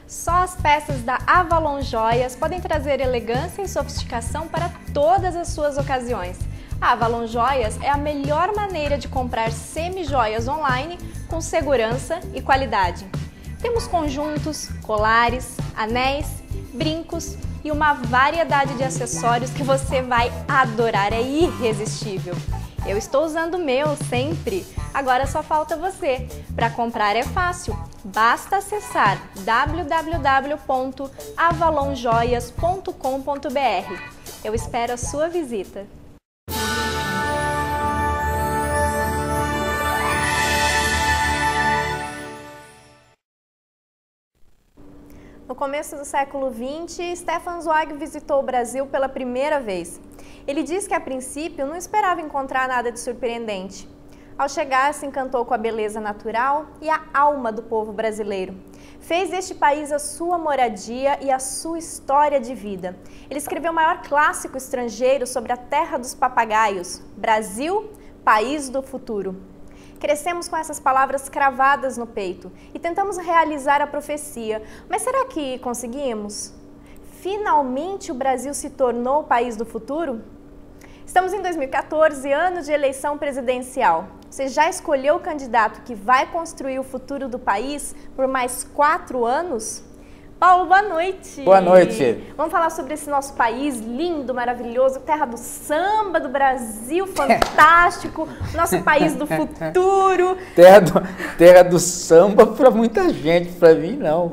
Só as peças da Avalon Joias podem trazer elegância e sofisticação para todas as suas ocasiões. A Avalon Joias é a melhor maneira de comprar semi-joias online com segurança e qualidade. Temos conjuntos, colares, anéis, brincos e uma variedade de acessórios que você vai adorar, é irresistível. Eu estou usando o meu sempre, agora só falta você. Para comprar é fácil, basta acessar www.avalonjoias.com.br. Eu espero a sua visita. No começo do século XX, Stefan Zweig visitou o Brasil pela primeira vez. Ele diz que, a princípio, não esperava encontrar nada de surpreendente. Ao chegar, se encantou com a beleza natural e a alma do povo brasileiro. Fez deste país a sua moradia e a sua história de vida. Ele escreveu o maior clássico estrangeiro sobre a terra dos papagaios, Brasil, país do futuro. Crescemos com essas palavras cravadas no peito e tentamos realizar a profecia. Mas será que conseguimos? Finalmente o Brasil se tornou o país do futuro? Estamos em 2014, ano de eleição presidencial. Você já escolheu o candidato que vai construir o futuro do país por mais 4 anos? Paulo, boa noite! Boa noite! Vamos falar sobre esse nosso país lindo, maravilhoso, terra do samba, do Brasil fantástico, nosso país do futuro. Terra do samba para muita gente, para mim não.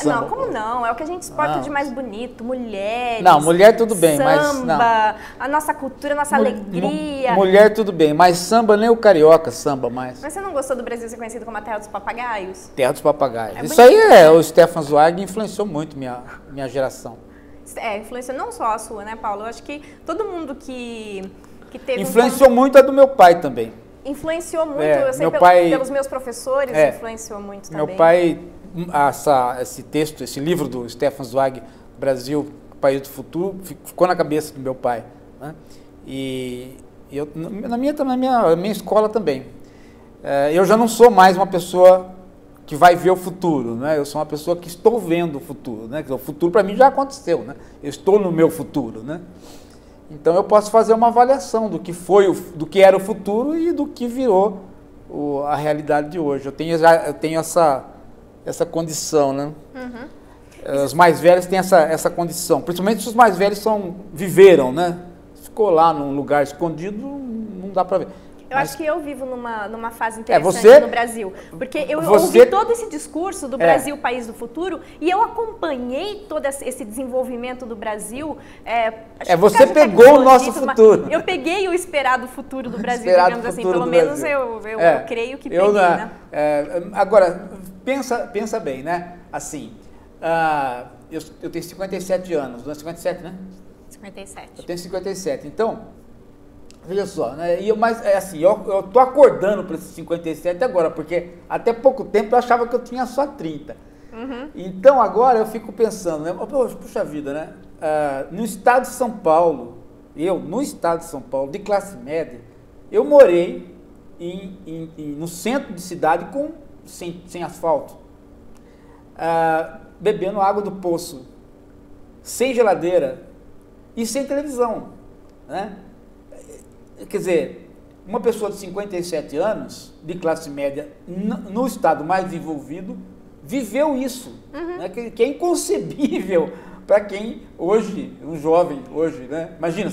Não, como não? É o que a gente exporta de mais bonito, mulheres. Não, mulher tudo bem, samba, mas não. A nossa cultura, a nossa alegria. Mulher tudo bem, mas samba nem o carioca samba mais. Mas você não gostou do Brasil ser conhecido como a terra dos papagaios? Terra dos papagaios. Isso aí é o Stefan Zweig influenciou muito minha geração. Influenciou não só a sua, né, Paulo? Eu acho que todo mundo que teve... Influenciou muito a do meu pai também. Influenciou muito, eu sei pelos meus professores, influenciou muito também. Meu pai, esse texto, esse livro do Stefan Zweig, Brasil, País do Futuro, ficou na cabeça do meu pai, né? E eu, na minha escola também. Eu já não sou mais uma pessoa que vai ver o futuro, né? Eu sou uma pessoa que estou vendo o futuro, né? O futuro para mim já aconteceu, né? Eu estou no meu futuro, né? Então eu posso fazer uma avaliação do que era o futuro e do que virou a realidade de hoje. Eu tenho essa condição, né? Uhum. Os mais velhos têm essa condição, principalmente se os mais velhos viveram, né? Ficou lá num lugar escondido, não dá para ver. Eu acho que eu vivo numa fase interessante no Brasil, porque eu ouvi todo esse discurso do Brasil, país do futuro, e eu acompanhei todo esse desenvolvimento do Brasil. Você pegou o nosso futuro. Eu peguei o esperado futuro do Brasil, digamos assim, pelo menos eu creio que peguei, né? Agora, pensa bem, né? Assim, eu tenho 57 anos, não é 57, né? 57. Eu tenho 57, então... Veja só, né? Mas eu tô acordando para esses 57 agora, porque até pouco tempo eu achava que eu tinha só 30. Uhum. Então agora eu fico pensando, né? Puxa vida, né? No estado de São Paulo, de classe média, eu morei no centro de cidade sem asfalto, bebendo água do poço, sem geladeira e sem televisão, né? Quer dizer, uma pessoa de 57 anos, de classe média, no estado mais desenvolvido, viveu isso, né? Que é inconcebível para quem hoje, um jovem hoje, né? Imagina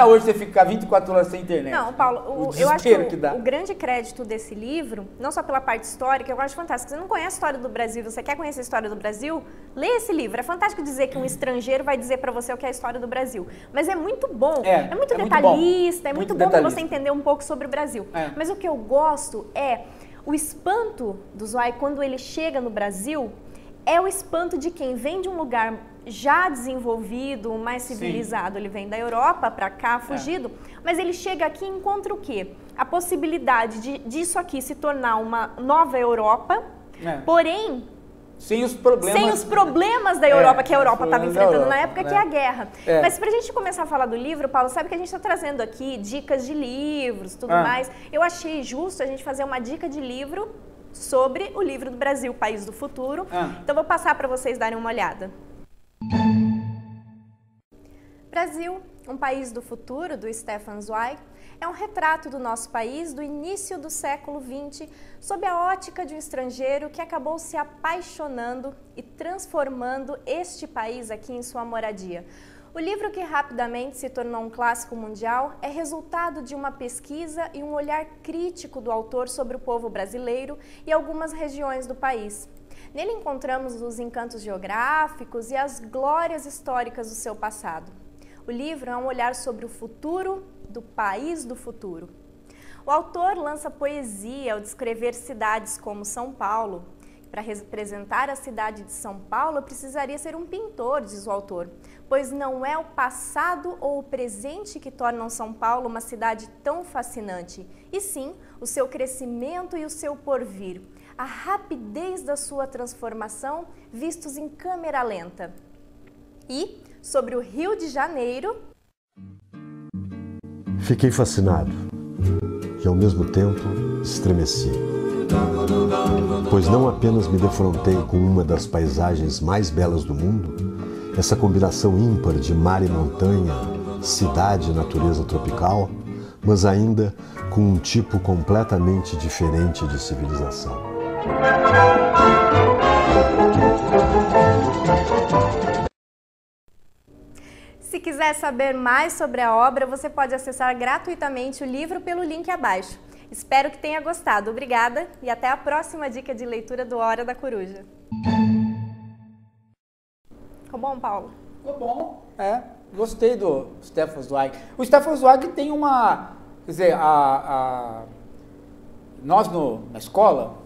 hoje você ficar 24 horas sem internet. Não, Paulo, eu acho que o grande crédito desse livro, não só pela parte histórica, eu acho fantástico. Você não conhece a história do Brasil, você quer conhecer a história do Brasil? Lê esse livro. É fantástico dizer que um estrangeiro vai dizer para você o que é a história do Brasil. Mas é muito bom, é muito detalhista, é muito bom para você entender um pouco sobre o Brasil. Mas o que eu gosto é o espanto do Zweig quando ele chega no Brasil. É o espanto de quem vem de um lugar já desenvolvido, mais civilizado. Sim. Ele vem da Europa para cá, fugido, mas ele chega aqui e encontra o quê? A possibilidade disso aqui se tornar uma nova Europa, porém... Sem os problemas da Europa, que a Europa estava enfrentando na época, que é a guerra. Mas para a gente começar a falar do livro, Paulo, sabe que a gente está trazendo aqui dicas de livros, tudo mais. Eu achei justo a gente fazer uma dica de livro sobre o livro do Brasil, País do Futuro. Então vou passar para vocês darem uma olhada. Brasil, um país do futuro, do Stefan Zweig, é um retrato do nosso país do início do século XX, sob a ótica de um estrangeiro que acabou se apaixonando e transformando este país aqui em sua moradia. O livro, que rapidamente se tornou um clássico mundial, é resultado de uma pesquisa e um olhar crítico do autor sobre o povo brasileiro e algumas regiões do país. Nele encontramos os encantos geográficos e as glórias históricas do seu passado. O livro é um olhar sobre o futuro do país do futuro. O autor lança poesia ao descrever cidades como São Paulo. Para representar a cidade de São Paulo, precisaria ser um pintor, diz o autor, pois não é o passado ou o presente que tornam São Paulo uma cidade tão fascinante, e sim o seu crescimento e o seu porvir, a rapidez da sua transformação vistos em câmera lenta. E, sobre o Rio de Janeiro... Fiquei fascinado e, ao mesmo tempo, estremeci. Pois não apenas me defrontei com uma das paisagens mais belas do mundo, essa combinação ímpar de mar e montanha, cidade e natureza tropical, mas ainda com um tipo completamente diferente de civilização. Se quiser saber mais sobre a obra, você pode acessar gratuitamente o livro pelo link abaixo. Espero que tenha gostado. Obrigada e até a próxima dica de leitura do Hora da Coruja. Ficou bom, Paulo? Ficou bom, gostei do Stefan Zweig. O Stefan Zweig tem uma... Quer dizer, nós na escola,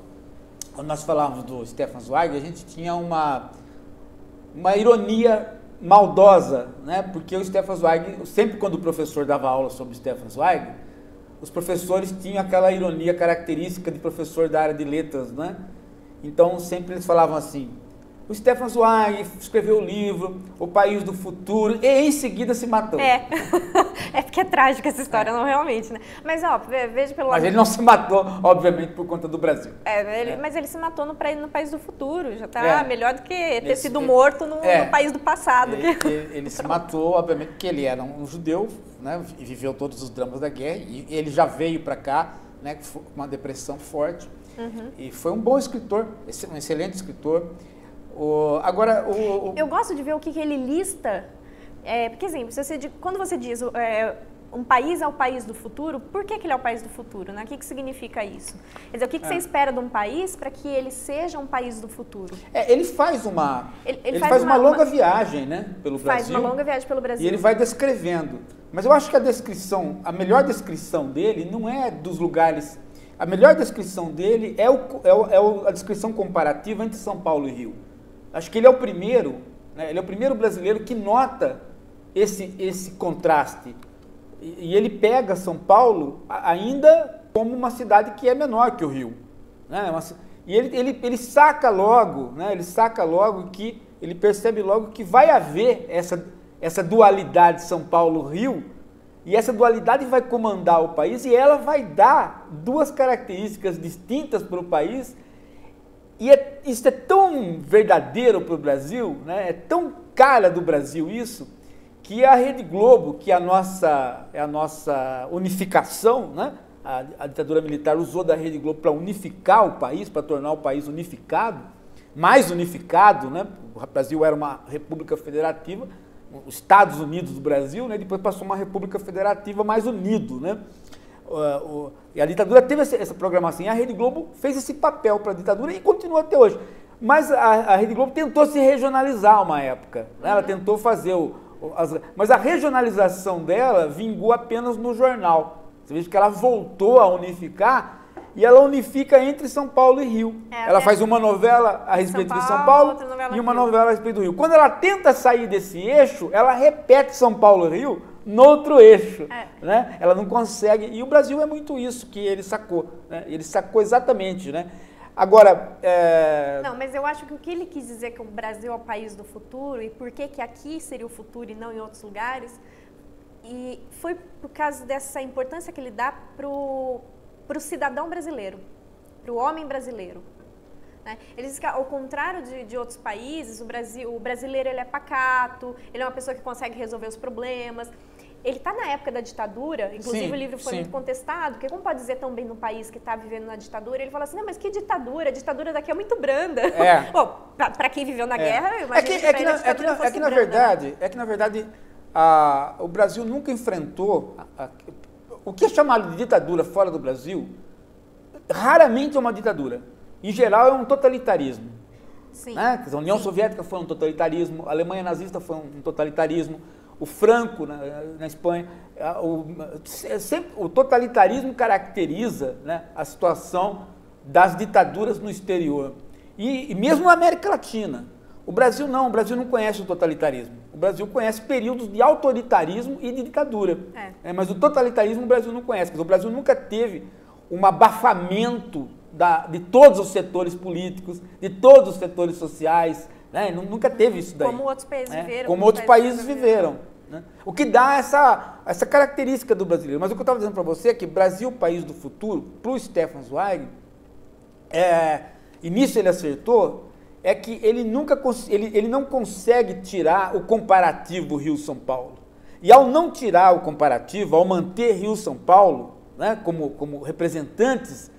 quando nós falávamos do Stefan Zweig, a gente tinha uma ironia maldosa, né? Porque o Stefan Zweig, sempre quando o professor dava aula sobre o Stefan Zweig, os professores tinham aquela ironia característica de professor da área de letras, né? Então sempre eles falavam assim: o Stefan Zweig escreveu o livro O País do Futuro e em seguida se matou. É porque é trágica essa história, não realmente, né? Mas ó, veja pelo lado... Mas ele não se matou, obviamente, por conta do Brasil. Mas ele se matou no País do Futuro, já tá melhor do que ter sido morto no país do passado. Ele se matou, obviamente, porque ele era um judeu, né? E viveu todos os dramas da guerra, e ele já veio para cá, né? Com uma depressão forte, e foi um bom escritor, um excelente escritor. Eu gosto de ver o que ele lista, porque, exemplo, quando você diz um país é o país do futuro, por que ele é o país do futuro? Né? O que significa isso? Quer dizer, o que você espera de um país para que ele seja um país do futuro? Ele faz ele faz uma longa viagem, né, pelo Brasil. Faz uma longa viagem pelo Brasil. E ele vai descrevendo. Mas eu acho que a melhor descrição dele não é dos lugares... A melhor descrição dele é a descrição comparativa entre São Paulo e Rio. Acho que ele é o primeiro, né? Ele é o primeiro brasileiro que nota esse contraste. E ele pega São Paulo ainda como uma cidade que é menor que o Rio, né? E ele saca logo, né? Ele percebe logo que vai haver essa dualidade São Paulo-Rio, e essa dualidade vai comandar o país, e ela vai dar duas características distintas para o país. E isso é tão verdadeiro para o Brasil, né? É tão cara do Brasil isso, que a Rede Globo, que é a nossa unificação, né? A ditadura militar usou da Rede Globo para unificar o país, para tornar o país unificado, mais unificado, né? O Brasil era uma república federativa, os Estados Unidos do Brasil, né? Depois passou uma república federativa mais unido, né? E a ditadura teve essa programação, e a Rede Globo fez esse papel para a ditadura e continua até hoje. Mas a Rede Globo tentou se regionalizar uma época, né? Ela tentou fazer mas a regionalização dela vingou apenas no jornal. Você veja que ela voltou a unificar, e ela unifica entre São Paulo e Rio. Ela faz uma novela a respeito de São Paulo e uma novela a respeito do Rio. Quando ela tenta sair desse eixo, ela repete São Paulo e Rio no outro eixo, né? Ela não consegue, e o Brasil é muito isso que ele sacou, né? Ele sacou exatamente, né? Agora... Não, mas eu acho que o que ele quis dizer que o Brasil é o país do futuro, e por que aqui seria o futuro e não em outros lugares, e foi por causa dessa importância que ele dá para o cidadão brasileiro. para o homem brasileiro. Né? Ele diz que, ao contrário de outros países, o brasileiro ele é pacato, ele é uma pessoa que consegue resolver os problemas. Ele está na época da ditadura, inclusive o livro foi muito contestado, porque como pode dizer tão bem num país que está vivendo na ditadura? Ele fala assim, não, mas que ditadura? A ditadura daqui é muito branda. Para quem viveu na guerra, eu imagino que na verdade, o Brasil nunca enfrentou o que é chamado de ditadura fora do Brasil, raramente é uma ditadura. Em geral, é um totalitarismo. Sim. Né? A União Soviética foi um totalitarismo, a Alemanha nazista foi um totalitarismo, o Franco na Espanha. O totalitarismo caracteriza, né, a situação das ditaduras no exterior. E mesmo na América Latina. O Brasil não conhece o totalitarismo. O Brasil conhece períodos de autoritarismo e de ditadura. Mas o totalitarismo o Brasil não conhece. O Brasil nunca teve um abafamento de todos os setores políticos, de todos os setores sociais. Né? Nunca teve isso daí. Como outros países viveram. Como outros países viveram. Né? O que dá essa característica do brasileiro. Mas o que eu estava dizendo para você é que Brasil, país do futuro, para o Stefan Zweig, e nisso ele acertou, é que ele não consegue tirar o comparativo Rio-São Paulo. E ao não tirar o comparativo, ao manter Rio-São Paulo, né, como representantes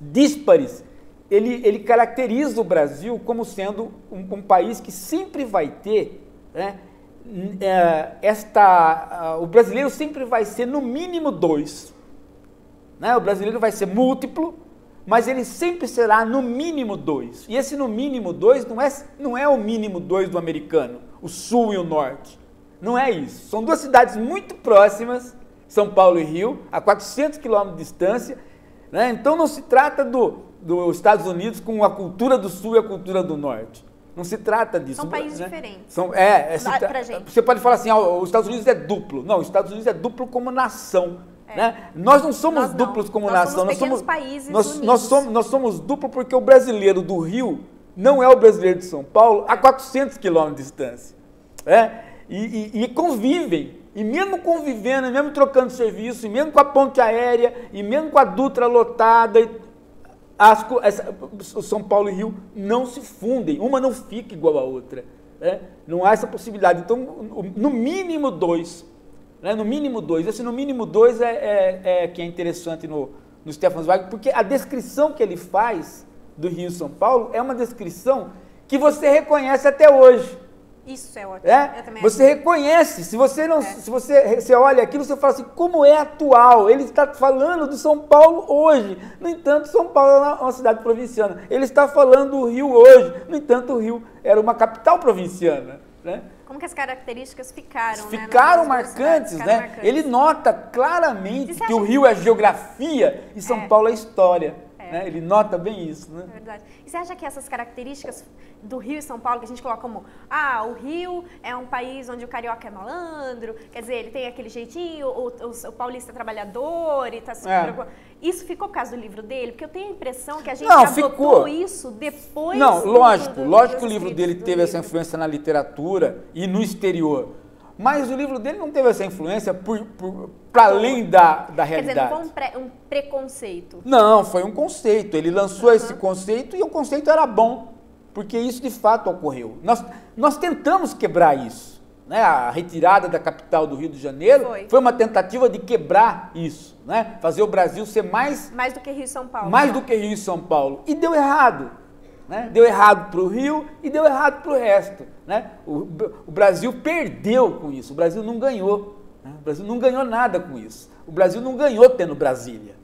díspares, ele caracteriza o Brasil como sendo um país que sempre vai ter, né, o brasileiro sempre vai ser no mínimo 2. Né? O brasileiro vai ser múltiplo, mas ele sempre será no mínimo 2. E esse no mínimo 2 não é o mínimo 2 do americano, o sul e o norte. Não é isso. São duas cidades muito próximas, São Paulo e Rio, a 400 quilômetros de distância. Né? Então não se trata dos Estados Unidos com a cultura do sul e a cultura do norte. Não se trata disso. São países diferentes. Você pode falar assim, os Estados Unidos é duplo. Não, os Estados Unidos é duplo como nação. Né? Nós não somos duplos como nação. Nós somos países nós somos duplo porque o brasileiro do Rio não é o brasileiro de São Paulo a 400 quilômetros de distância. E convivem. E mesmo convivendo, e mesmo trocando serviço, e mesmo com a ponte aérea, e mesmo com a Dutra lotada, São Paulo e Rio não se fundem, uma não fica igual à outra. Né? Não há essa possibilidade. Então, no mínimo 2. Né? No mínimo 2. Esse no mínimo 2 que é interessante no Stefan Zweig, porque a descrição que ele faz do Rio e São Paulo é uma descrição que você reconhece até hoje. Isso é ótimo. Eu também você reconhece, se você olha aquilo, você fala assim, como é atual? Ele está falando de São Paulo hoje. No entanto, São Paulo é uma cidade provinciana. Ele está falando do Rio hoje. No entanto, o Rio era uma capital provinciana. Né? Como que as características ficaram, Ficaram marcantes, né? Ele nota claramente que o Rio é geografia e São Paulo é história. Né? Ele nota bem isso. Né? É verdade. E você acha que essas características do Rio e São Paulo, que a gente coloca como, o Rio é um país onde o carioca é malandro, quer dizer, ele tem aquele jeitinho, o paulista é trabalhador e tá se preocupando. Isso ficou por causa do livro dele? Porque eu tenho a impressão que a gente adotou isso depois... Não, lógico que o livro dele teve essa influência na literatura e no exterior. Mas o livro dele não teve essa influência para além da realidade. Quer dizer, não foi um preconceito. Não, foi um conceito. Ele lançou esse conceito e o conceito era bom, porque isso de fato ocorreu. Nós tentamos quebrar isso. Né? A retirada da capital do Rio de Janeiro foi uma tentativa de quebrar isso. Né? Fazer o Brasil ser mais do que Rio e São Paulo. Mais do que Rio e São Paulo. E deu errado. Né? Deu errado para o Rio e deu errado para o resto. Né? O Brasil perdeu com isso, o Brasil não ganhou. Né? O Brasil não ganhou nada com isso. O Brasil não ganhou tendo Brasília.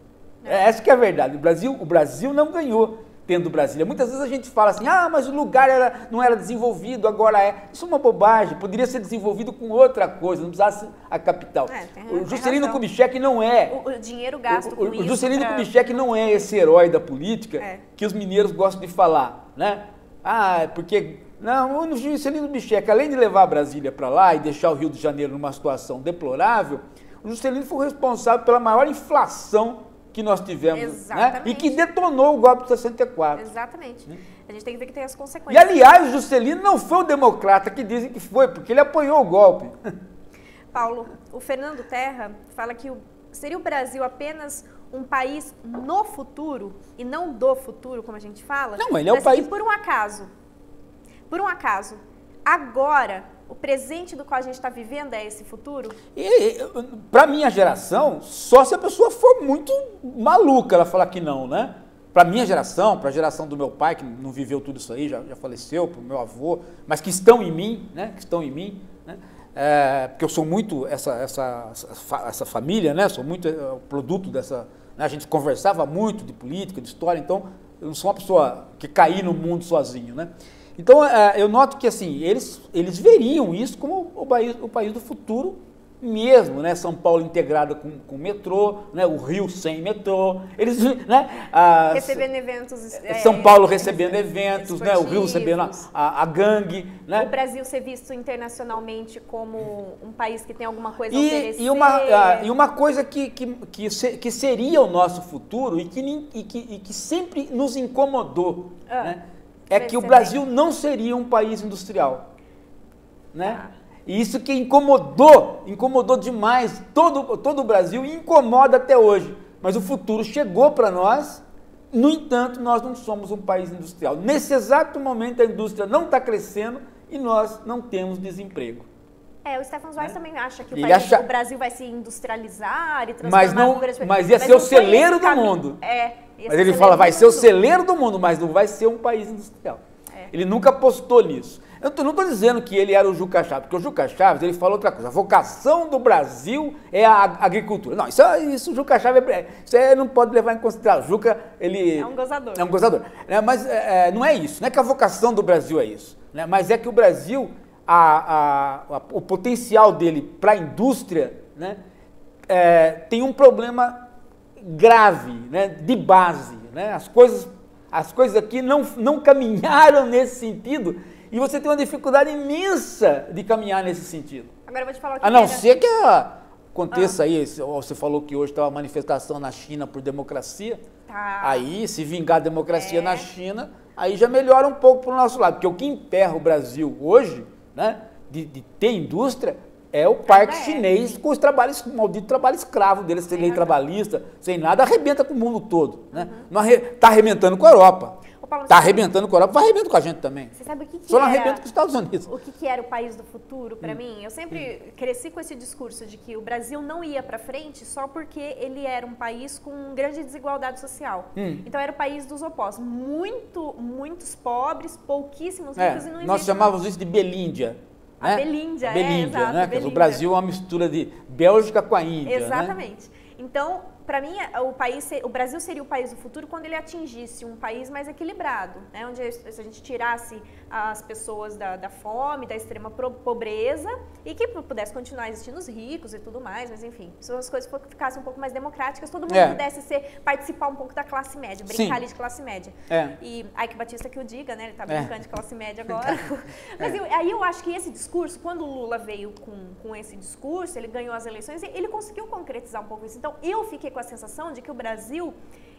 Essa que é a verdade. O Brasil não ganhou tendo Brasília. Muitas vezes a gente fala assim, mas o lugar não era desenvolvido, agora é. Isso é uma bobagem, poderia ser desenvolvido com outra coisa, não precisasse a capital. O Juscelino Kubitschek não é... O dinheiro gasto com isso. O Juscelino Kubitschek não é esse herói da política que os mineiros gostam de falar. Né? Porque... Não, o Juscelino Kubitschek, além de levar a Brasília para lá e deixar o Rio de Janeiro numa situação deplorável, o Juscelino foi responsável pela maior inflação que nós tivemos, né? E que detonou o golpe de 64. Exatamente. A gente tem que ver que tem as E, consequências. aliás, o Juscelino não foi o democrata que dizem que foi, porque ele apoiou o golpe. Paulo, o Fernando Terra fala que seria o Brasil apenas um país no futuro, e não do futuro, como a gente fala. Não, ele é o país... por um acaso, agora, o presente do qual a gente está vivendo é esse futuro? Para minha geração, só se a pessoa for muito maluca ela falar que não, né? Para minha geração, para a geração do meu pai, que não viveu tudo isso aí, já faleceu, para o meu avô, mas que estão em mim, né? Que estão em mim, né? Porque eu sou muito essa família, né? Sou muito produto dessa... Né? A gente conversava muito de política, de história, então eu não sou uma pessoa que caí no mundo sozinho, né? Então eu noto que assim, eles veriam isso como o país do futuro mesmo, né? São Paulo integrada com metrô, né? O Rio sem metrô, eles, né? Recebendo eventos, São Paulo recebendo eventos, né? O Rio recebendo a gangue, né? O Brasil ser visto internacionalmente como um país que tem alguma coisa a oferecer. E uma coisa que seria o nosso futuro e que sempre nos incomodou, né? É que o Brasil não seria um país industrial, né? E isso que incomodou demais todo o Brasil e incomoda até hoje. Mas o futuro chegou para nós, no entanto, nós não somos um país industrial. Nesse exato momento, a indústria não está crescendo e nós não temos desemprego. O Stefan Zweig também acha que o Brasil vai se industrializar e transformar... Mas ia ser o celeiro do mundo. Mas ele fala, vai ser o celeiro do mundo, mas não vai ser um país industrial. Ele nunca apostou nisso. Eu não estou dizendo que ele era o Juca Chaves, porque o Juca Chaves ele falou outra coisa. A vocação do Brasil é a agricultura. Não, isso o Juca Chaves você não pode levar em consideração. O Juca, ele... É um gozador. É um gozador. Mas não é isso. Não é que a vocação do Brasil é isso. Né? Mas é que o Brasil, o potencial dele para a indústria, né, tem um problema grave, né, de base. Né? As coisas aqui não caminharam nesse sentido. E você tem uma dificuldade imensa de caminhar nesse sentido. Agora eu vou te falar o que a não ser que aconteça aí, você falou que hoje está uma manifestação na China por democracia, aí se vingar a democracia na China, aí já melhora um pouco para o nosso lado, porque o que emperra o Brasil hoje, né, de ter indústria, é o parque chinês com os maldito trabalho escravo deles, sem lei trabalhista, sem nada, arrebenta com o mundo todo. Né? Está arrebentando com a Europa. Está arrebentando com a Europa, vai arrebentando com a gente também. Você sabe o que Só não arrebenta com os Estados Unidos. O que era o país do futuro para mim? Eu sempre cresci com esse discurso de que o Brasil não ia para frente só porque ele era um país com grande desigualdade social. Então era o país dos opostos. Muitos pobres, pouquíssimos ricos e não existia. Nós chamávamos isso de Belíndia. A Belíndia, Belíndia, né? O Brasil é uma mistura de Bélgica com a Índia. Exatamente. Né? Então, para mim, o Brasil seria o país do futuro quando ele atingisse um país mais equilibrado, né? Onde a gente tirasse as pessoas da fome, da extrema pobreza e que pudesse continuar existindo os ricos e tudo mais, mas enfim, se as coisas ficassem um pouco mais democráticas, todo mundo pudesse participar um pouco da classe média, brincar ali de classe média. E Ike Batista que o diga, né? Ele tá brincando de classe média agora. Mas aí eu acho que esse discurso, quando o Lula veio com esse discurso, ele ganhou as eleições, ele conseguiu concretizar um pouco isso. Então, eu fiquei com a sensação de que o Brasil,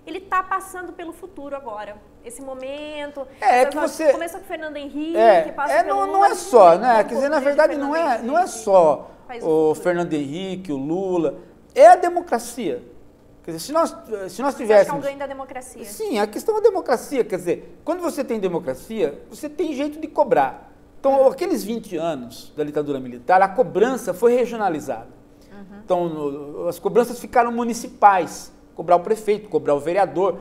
ele está passando pelo futuro agora. Esse momento, começou com o Fernando Henrique, passa pelo Lula. Não é só, né? Quer dizer, na verdade, não é só o Fernando Henrique, o Lula, é a democracia. Quer dizer, se nós tivéssemos... Você acha que é um ganho da democracia? Sim, a questão é a democracia. Quer dizer, quando você tem democracia, você tem jeito de cobrar. Então, aqueles 20 anos da ditadura militar, a cobrança foi regionalizada. Então, as cobranças ficaram municipais, cobrar o prefeito, cobrar o vereador,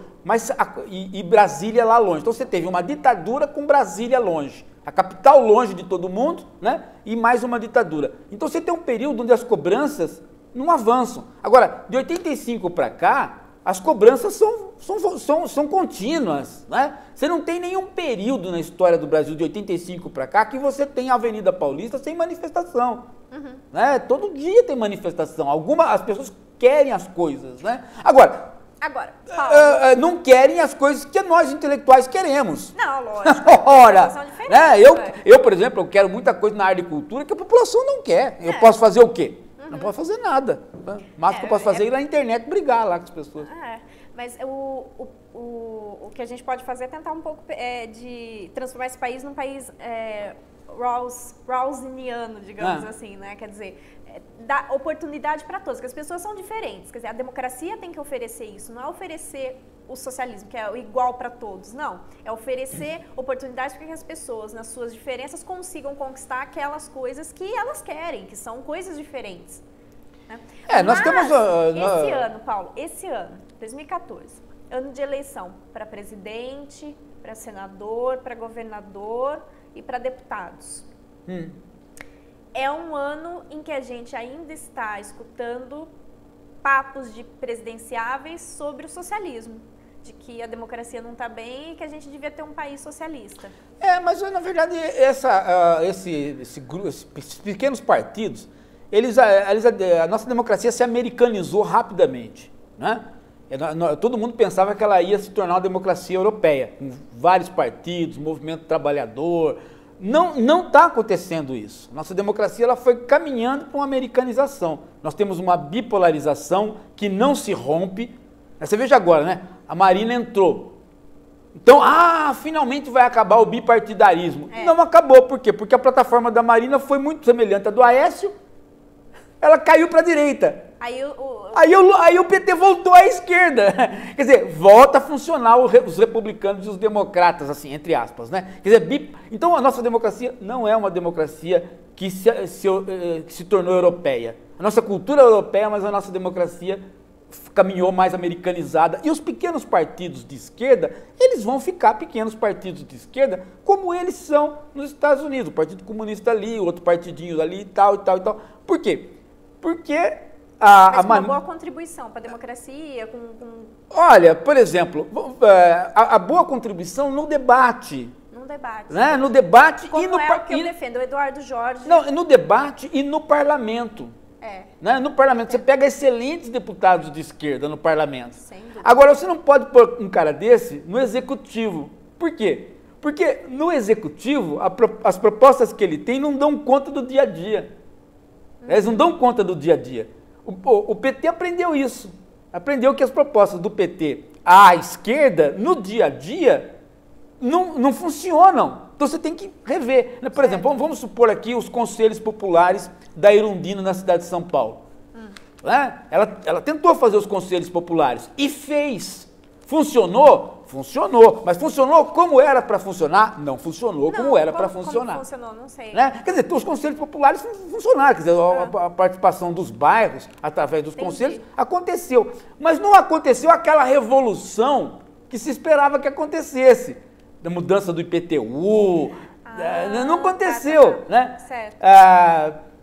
e Brasília lá longe. Então, você teve uma ditadura com Brasília longe, a capital longe de todo mundo, né? E mais uma ditadura. Então, você tem um período onde as cobranças não avançam. Agora, de 85 para cá, as cobranças são contínuas, né? Você não tem nenhum período na história do Brasil de 85 para cá que você tem a Avenida Paulista sem manifestação. Né? Todo dia tem manifestação. As pessoas querem as coisas, né? Agora, não querem as coisas que nós intelectuais queremos. Não, lógico. Ora, né? Eu, por exemplo, eu quero muita coisa na área de cultura que a população não quer. Eu posso fazer o quê? Não posso fazer nada. Mas o que eu posso fazer é ir na internet brigar lá com as pessoas. Mas o que a gente pode fazer é tentar um pouco de transformar esse país num país rawlsiniano, digamos assim, né? Quer dizer, dar oportunidade para todos, porque as pessoas são diferentes. Quer dizer, a democracia tem que oferecer isso, não é oferecer o socialismo, que é o igual para todos, não. É oferecer oportunidades para que as pessoas, nas suas diferenças, consigam conquistar aquelas coisas que elas querem, que são coisas diferentes. Né? Nós temos... esse ano, Paulo, 2014, ano de eleição para presidente, para senador, para governador e para deputados. É um ano em que a gente ainda está escutando papos de presidenciáveis sobre o socialismo, de que a democracia não está bem e que a gente devia ter um país socialista. Mas na verdade esses pequenos partidos, a nossa democracia se americanizou rapidamente, né? Todo mundo pensava que ela ia se tornar uma democracia europeia, com vários partidos, movimento trabalhador. Não está acontecendo isso. Nossa democracia ela foi caminhando para uma americanização. Nós temos uma bipolarização que não se rompe. Você veja agora, né? A Marina entrou. Então, finalmente vai acabar o bipartidarismo. Não acabou, por quê? Porque a plataforma da Marina foi muito semelhante à do Aécio, ela caiu para a direita. Aí o PT voltou à esquerda. Quer dizer, volta a funcionar os republicanos e os democratas, assim, entre aspas, né? Quer dizer, então a nossa democracia não é uma democracia que se tornou europeia. A nossa cultura é europeia, mas a nossa democracia caminhou mais americanizada. E os pequenos partidos de esquerda, eles vão ficar pequenos partidos de esquerda, como eles são nos Estados Unidos. O Partido Comunista ali, outro partidinho ali e tal, e tal, e tal. Por quê? Porque uma boa contribuição para a democracia. Olha, por exemplo, a boa contribuição no debate. Né? No debate como e no o que eu defendo, o Eduardo Jorge. Não, no debate e no parlamento. Né? No parlamento, você pega excelentes deputados de esquerda no parlamento. Sem dúvida. Agora, você não pode pôr um cara desse no executivo. Por quê? Porque no executivo, as propostas que ele tem não dão conta do dia a dia. Eles não dão conta do dia a dia. O PT aprendeu isso. Aprendeu que as propostas do PT à esquerda, no dia a dia, não funcionam. Então você tem que rever. Por exemplo, vamos supor aqui os conselhos populares da Irundina na cidade de São Paulo. Né? Ela tentou fazer os conselhos populares e fez. Funcionou? Funcionou. Mas funcionou como era para funcionar? Não funcionou como era para funcionar. Como funcionou? Não sei. Né? Quer dizer, os conselhos populares funcionaram. Quer dizer, a participação dos bairros, através dos conselhos, aconteceu. Mas não aconteceu aquela revolução que se esperava que acontecesse. Da mudança do IPTU. Não aconteceu. Né? Certo.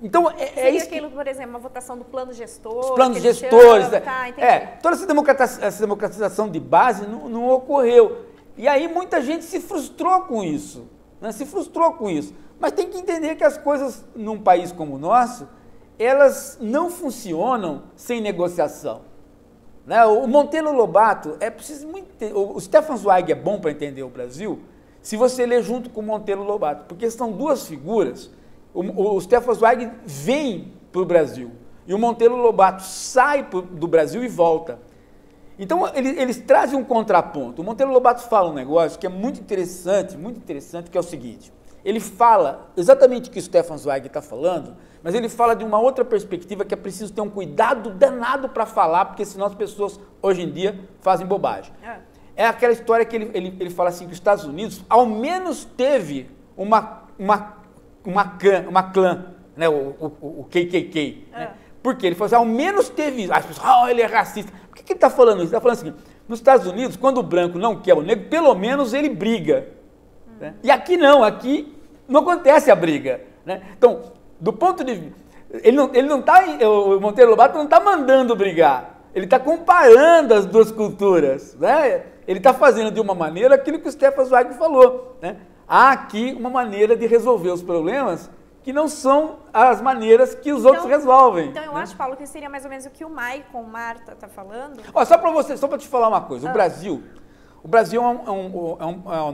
Então, seria isso aquilo, por exemplo, uma votação do plano gestor. Os planos gestores. Entendi. Toda essa democratização de base não ocorreu. E aí muita gente se frustrou com isso. Né? Se frustrou com isso. Mas tem que entender que as coisas num país como o nosso, elas não funcionam sem negociação. Né? O Monteiro Lobato, é preciso muito... O Stefan Zweig é bom para entender o Brasil se você ler junto com o Monteiro Lobato, porque são duas figuras. O Stefan Zweig vem para o Brasil e o Monteiro Lobato sai do Brasil e volta. Então, eles trazem um contraponto. O Monteiro Lobato fala um negócio que é muito interessante, que é o seguinte. Ele fala exatamente o que o Stefan Zweig está falando, mas ele fala de uma outra perspectiva que é preciso ter um cuidado danado para falar, porque senão as pessoas, hoje em dia, fazem bobagem. É aquela história que ele fala assim, que os Estados Unidos, ao menos teve uma clã, né, o KKK, né? Porque ele falou assim, ao menos teve isso. As pessoas, ele é racista. Por que ele está falando isso? Ele está falando assim, nos Estados Unidos, quando o branco não quer o negro, pelo menos ele briga. Né? E aqui não acontece a briga. Né? Então, do ponto de vista, o Monteiro Lobato não está mandando brigar, ele está comparando as duas culturas. Né? Ele está fazendo de uma maneira aquilo que o Stefan Zweig falou, né? Há aqui uma maneira de resolver os problemas que não são as maneiras que os outros resolvem. Então eu acho, Paulo, que seria mais ou menos o que o Maicon Marta está falando. Só para te falar uma coisa, o Brasil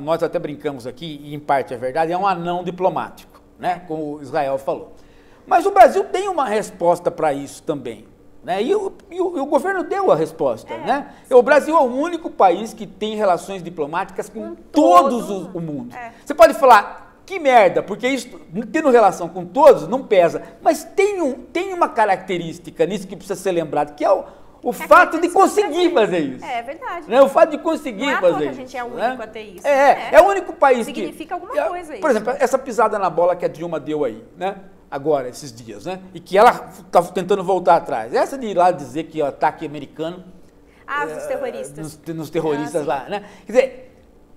nós até brincamos aqui, e em parte é verdade, é um anão diplomático, né, como o Israel falou. Mas o Brasil tem uma resposta para isso também. Né? E o governo deu a resposta. Né? O Brasil é o único país que tem relações diplomáticas com todo o mundo. Você pode falar que merda, porque isso, tendo relação com todos, não pesa. Mas tem uma característica nisso que precisa ser lembrado, que é o fato de conseguir fazer isso. É verdade. Né? O fato de conseguir não é fazer que isso. A gente é o único né? a ter isso. É o único país significa que... alguma coisa isso. Por exemplo, essa pisada na bola que a Dilma deu aí, né? Agora, esses dias, né? E que ela está tentando voltar atrás. Essa de ir lá dizer que o ataque americano... dos terroristas. Nos terroristas lá, né? Quer dizer,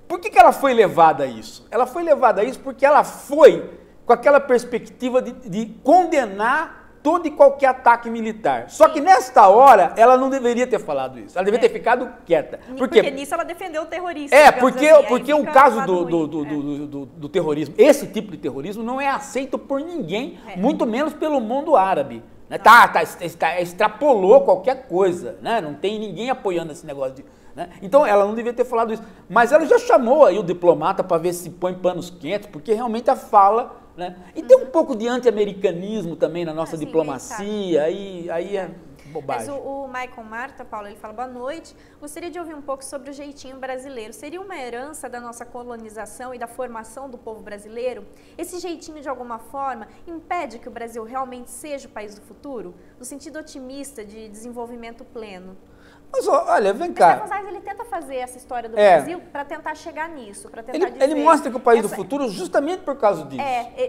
por que ela foi levada a isso? Ela foi levada a isso porque ela foi com aquela perspectiva de condenar todo e qualquer ataque militar. Só que nesta hora, ela não deveria ter falado isso. Ela deveria ter ficado quieta. Porque nisso ela defendeu o terrorista. Porque o caso do terrorismo, esse tipo de terrorismo não é aceito por ninguém, muito menos pelo mundo árabe. Né? Extrapolou qualquer coisa, né? Não tem ninguém apoiando esse negócio de... Né? Então ela não devia ter falado isso. Mas ela já chamou aí o diplomata para ver se põe panos quentes, porque realmente a fala... Né? E tem um pouco de anti-americanismo também na nossa diplomacia, aí é bobagem. Mas o Michael Marta, Paulo, ele fala, boa noite, gostaria de ouvir um pouco sobre o jeitinho brasileiro. Seria uma herança da nossa colonização e da formação do povo brasileiro? Esse jeitinho, de alguma forma, impede que o Brasil realmente seja o país do futuro? No sentido otimista de desenvolvimento pleno? Mas olha, vem cá. Stefan Zweig, ele tenta fazer essa história do Brasil para tentar chegar nisso, para tentar dizer... Ele mostra que o país do futuro justamente por causa disso.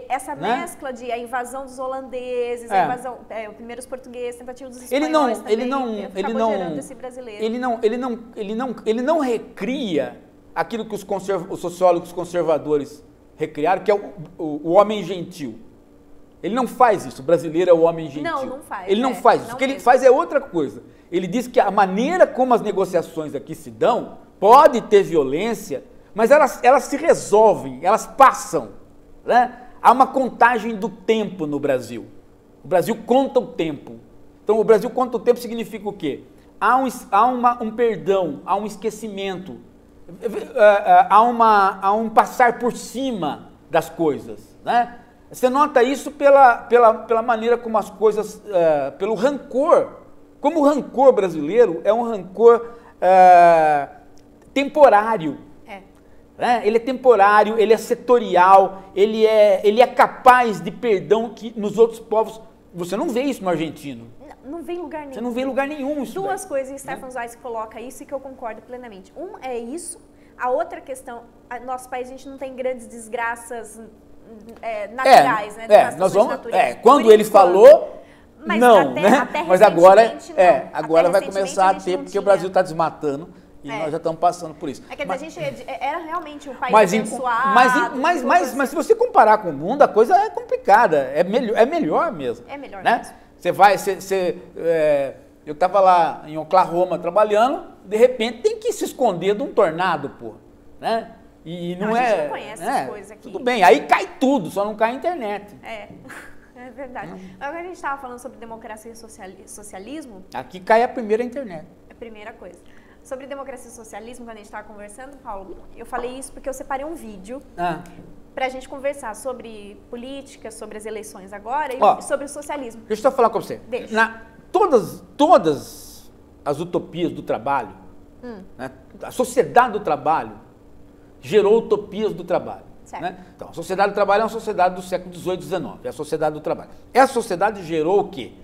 Essa mescla de a invasão dos holandeses, a invasão, primeiro os portugueses, tentativa dos espanhóis gerando esse brasileiro. Ele não recria aquilo que os sociólogos conservadores recriaram, que é o homem gentil. Ele não faz isso, o brasileiro é o homem gentil. Não faz. Ele não faz isso, o que ele faz é outra coisa. Ele diz que a maneira como as negociações aqui se dão, pode ter violência, mas elas se resolvem, elas passam. Né? Há uma contagem do tempo no Brasil. O Brasil conta o tempo. Então, o Brasil conta o tempo significa o quê? Há um perdão, há um esquecimento, há um passar por cima das coisas. Né? Você nota isso pela maneira como as coisas, pelo rancor. Como o rancor brasileiro é um rancor temporário. Né? Ele é temporário, ele é setorial, ele é capaz de perdão que nos outros povos... Você não vê isso no argentino. Não vê em lugar nenhum. Você não vê em lugar nenhum isso. Duas coisas, Stefan Zweig coloca isso e que eu concordo plenamente. Um é isso. A outra questão, nosso país a gente não tem grandes desgraças naturais, né? Nós vamos, quando ele falou... Mas não, mas agora vai recentemente começar a ter, porque o Brasil está desmatando e nós já estamos passando por isso. Quer dizer, a gente era realmente um país abençoado. Mas se você comparar com o mundo, a coisa é complicada, é melhor mesmo. É melhor né? mesmo. Eu estava lá em Oklahoma trabalhando, de repente tem que se esconder de um tornado, pô, né? E não a gente não conhece essas coisas aqui. Tudo bem, aí cai tudo, só não cai a internet. É verdade. Agora a gente estava falando sobre democracia e socialismo. Aqui cai a primeira internet. É a primeira coisa. Sobre democracia e socialismo, quando a gente estava conversando, Paulo, eu falei isso porque eu separei um vídeo para a gente conversar sobre política, sobre as eleições agora e sobre o socialismo. Deixa eu só falar com você. Todas as utopias do trabalho, né, a sociedade do trabalho gerou utopias do trabalho. Né? Então, a sociedade do trabalho é uma sociedade do século XVIII e XIX, é a sociedade do trabalho. Essa sociedade gerou o quê?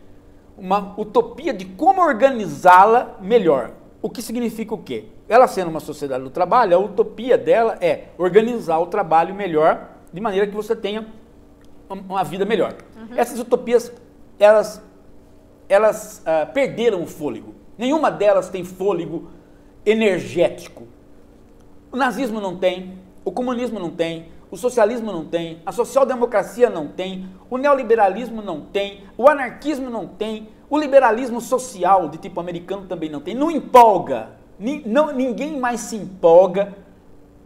Uma utopia de como organizá-la melhor. O que significa o quê? Ela sendo uma sociedade do trabalho, a utopia dela é organizar o trabalho melhor, de maneira que você tenha uma vida melhor. Essas utopias, elas perderam o fôlego. Nenhuma delas tem fôlego energético. O nazismo não tem, o comunismo não tem, o socialismo não tem, a social-democracia não tem, o neoliberalismo não tem, o anarquismo não tem, o liberalismo social de tipo americano também não tem. Não empolga, ninguém mais se empolga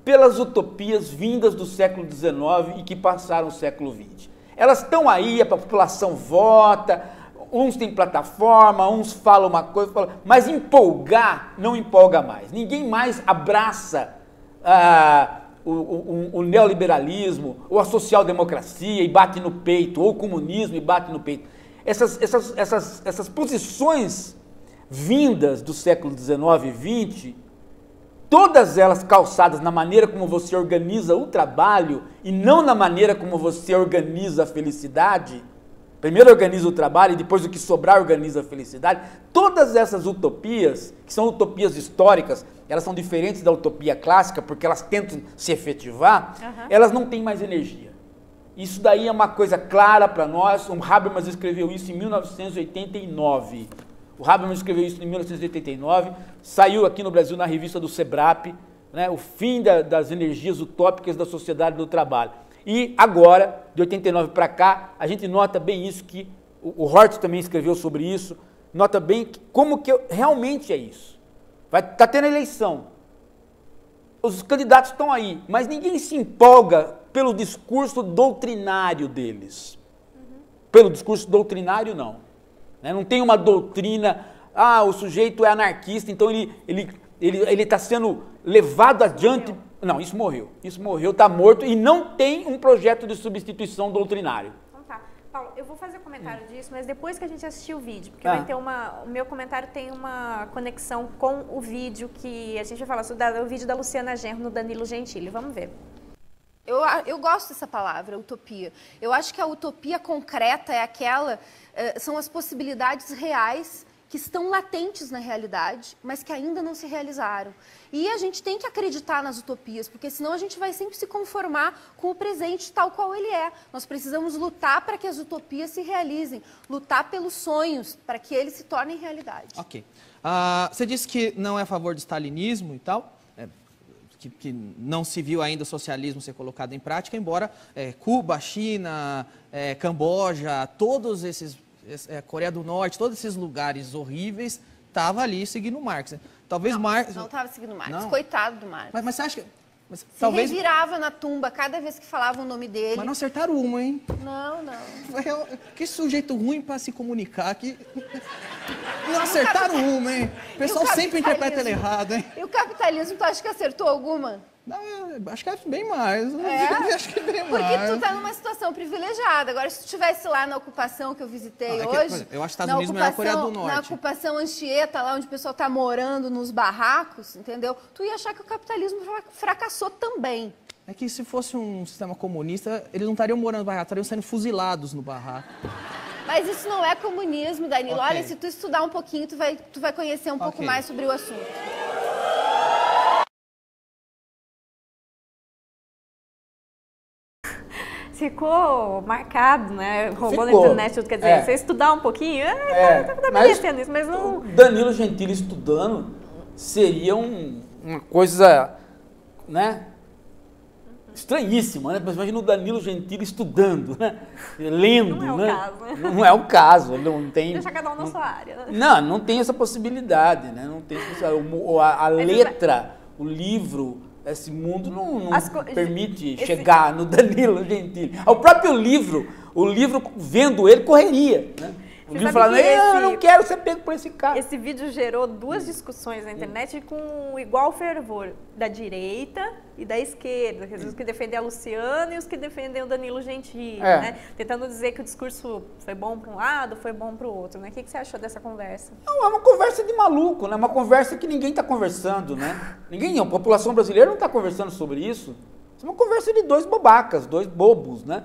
pelas utopias vindas do século XIX e que passaram o século XX. Elas estão aí, a população vota, uns têm plataforma, uns falam uma coisa, mas empolgar não empolga mais. Ninguém mais abraça o neoliberalismo, ou a social-democracia e bate no peito, ou o comunismo e bate no peito. Essas posições vindas do século XIX e XX todas elas calçadas na maneira como você organiza o trabalho e não na maneira como você organiza a felicidade. Primeiro organiza o trabalho e depois o que sobrar organiza a felicidade. Todas essas utopias, que são utopias históricas, elas são diferentes da utopia clássica porque elas tentam se efetivar, elas não têm mais energia. Isso daí é uma coisa clara para nós. O Habermas escreveu isso em 1989. O Habermas escreveu isso em 1989, saiu aqui no Brasil na revista do SEBRAP, né, o fim das energias utópicas da sociedade do trabalho. E agora, de 89 para cá, a gente nota bem isso, que o Hort também escreveu sobre isso, nota bem como que realmente é isso. Tá tendo eleição, os candidatos estão aí, mas ninguém se empolga pelo discurso doutrinário deles. Pelo discurso doutrinário, não. Não tem uma doutrina, o sujeito é anarquista, então ele está sendo levado adiante. Não, isso morreu, está morto e não tem um projeto de substituição doutrinário. Então tá. Paulo, eu vou fazer comentário disso, mas depois que a gente assistir o vídeo, porque vai ter o meu comentário tem uma conexão com o vídeo que a gente vai falar sobre o vídeo da Luciana Genro no Danilo Gentili. Vamos ver. Eu gosto dessa palavra, utopia. Eu acho que a utopia concreta é aquela, são as possibilidades reais que estão latentes na realidade, mas que ainda não se realizaram. E a gente tem que acreditar nas utopias, porque senão a gente vai sempre se conformar com o presente tal qual ele é. Nós precisamos lutar para que as utopias se realizem, lutar pelos sonhos, para que eles se tornem realidade. Ok. Você disse que não é a favor do stalinismo e tal, que não se viu ainda o socialismo ser colocado em prática, embora Cuba, China, Camboja, todos esses, Coreia do Norte, todos esses lugares horríveis, estavam ali seguindo Marx. Talvez Marx... Não estava seguindo Marx, não. Coitado do Marx. Mas você acha que... Se talvez... revirava na tumba cada vez que falava o nome dele. Mas não acertaram uma, hein? Não. Que sujeito ruim para se comunicar. Não acertaram uma, hein? O pessoal sempre interpreta ele errado, hein? E o capitalismo, tu acha que acertou alguma? Não, acho que é bem mais. Acho que é bem mais. Porque tu tá numa situação privilegiada. Agora, se tu estivesse lá na ocupação que eu visitei hoje... Eu acho que Estados Unidos é melhor que a Coreia do Norte. Na ocupação Anchieta, lá onde o pessoal tá morando nos barracos, entendeu? Tu ia achar que o capitalismo fracassou também. É que se fosse um sistema comunista, eles não estariam morando no barraco, estariam sendo fuzilados no barraco. Mas isso não é comunismo, Danilo. Okay. Olha, se tu estudar um pouquinho, tu vai conhecer um pouco mais sobre o assunto. Ficou marcado, né? Rolou na Ficou. internet, tudo. Quer dizer, você estudar um pouquinho, tá merecendo isso, mas não... Danilo Gentili estudando seria uma coisa, né? Estranhíssima, né? Mas imagina o Danilo Gentili estudando, né? Lendo, não é o né? caso, né? Não é o caso, não tem... Deixa cada um na sua área, né? Não tem essa possibilidade, né? Não tem a letra, o livro, esse mundo não permite chegar no Danilo Gentili. O próprio livro, vendo ele, correria, né? O livro falando, eu não quero ser pego por esse cara. Esse vídeo gerou duas discussões na internet com igual fervor, da direita e da esquerda, os que defendem a Luciana e os que defendem o Danilo Gentili, né? Tentando dizer que o discurso foi bom para um lado, foi bom para o outro, né? O que você achou dessa conversa? Não, é uma conversa de maluco, né? Uma conversa que ninguém está conversando, né? A população brasileira não está conversando sobre isso. É uma conversa de dois bobacas, dois bobos, né?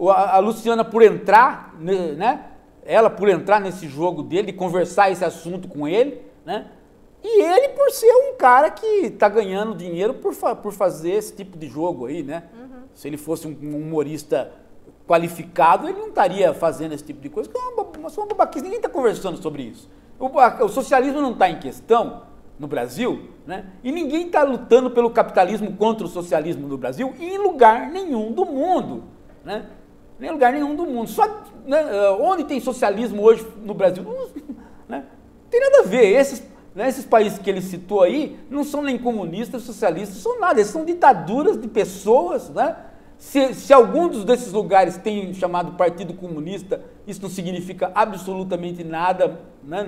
A Luciana por entrar, né? Ela por entrar nesse jogo dele, de conversar esse assunto com ele, né? E ele por ser um cara que está ganhando dinheiro por fazer esse tipo de jogo aí, né? Se ele fosse um humorista qualificado, ele não estaria fazendo esse tipo de coisa, que é uma babaquice, ninguém está conversando sobre isso. O socialismo não está em questão no Brasil, né? E ninguém está lutando pelo capitalismo contra o socialismo no Brasil em lugar nenhum do mundo, né? Nem lugar nenhum do mundo. Só, né, onde tem socialismo hoje no Brasil? Né, não tem nada a ver. Esses países que ele citou aí não são nem comunistas, socialistas, não são nada. Eles são ditaduras de pessoas. Né? Se alguns desses lugares têm chamado Partido Comunista, isso não significa absolutamente nada, né?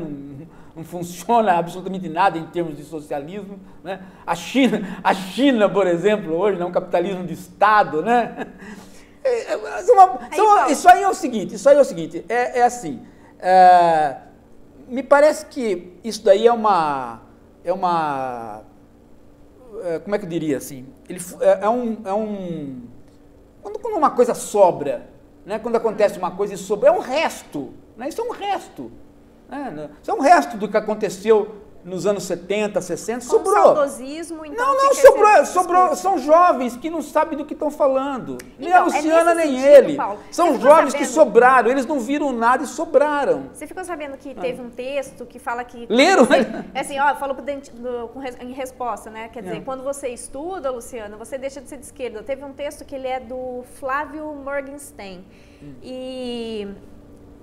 Não funciona absolutamente nada em termos de socialismo. Né? A China, por exemplo, hoje é um capitalismo de Estado, né? Isso aí é o seguinte, assim, me parece que isso daí é uma como é que eu diria assim, quando uma coisa sobra, né? Quando acontece uma coisa e sobra, é um resto, né? Isso é um resto, né? Isso é um resto do que aconteceu nos anos 70, 60, Com sobrou. saudosismo, então Não, sobrou. São jovens que não sabem do que estão falando. Nem a Então, Luciana, nem sentido, ele. Paulo, São você ficou jovens que sabendo? sobraram, eles não viram nada e sobraram. Você ficou sabendo que teve um texto que fala que... Leram? É assim, ó, falou em resposta, né? Quer dizer, quando você estuda, Luciana, você deixa de ser de esquerda. Teve um texto que ele é do Flávio Morgenstern. E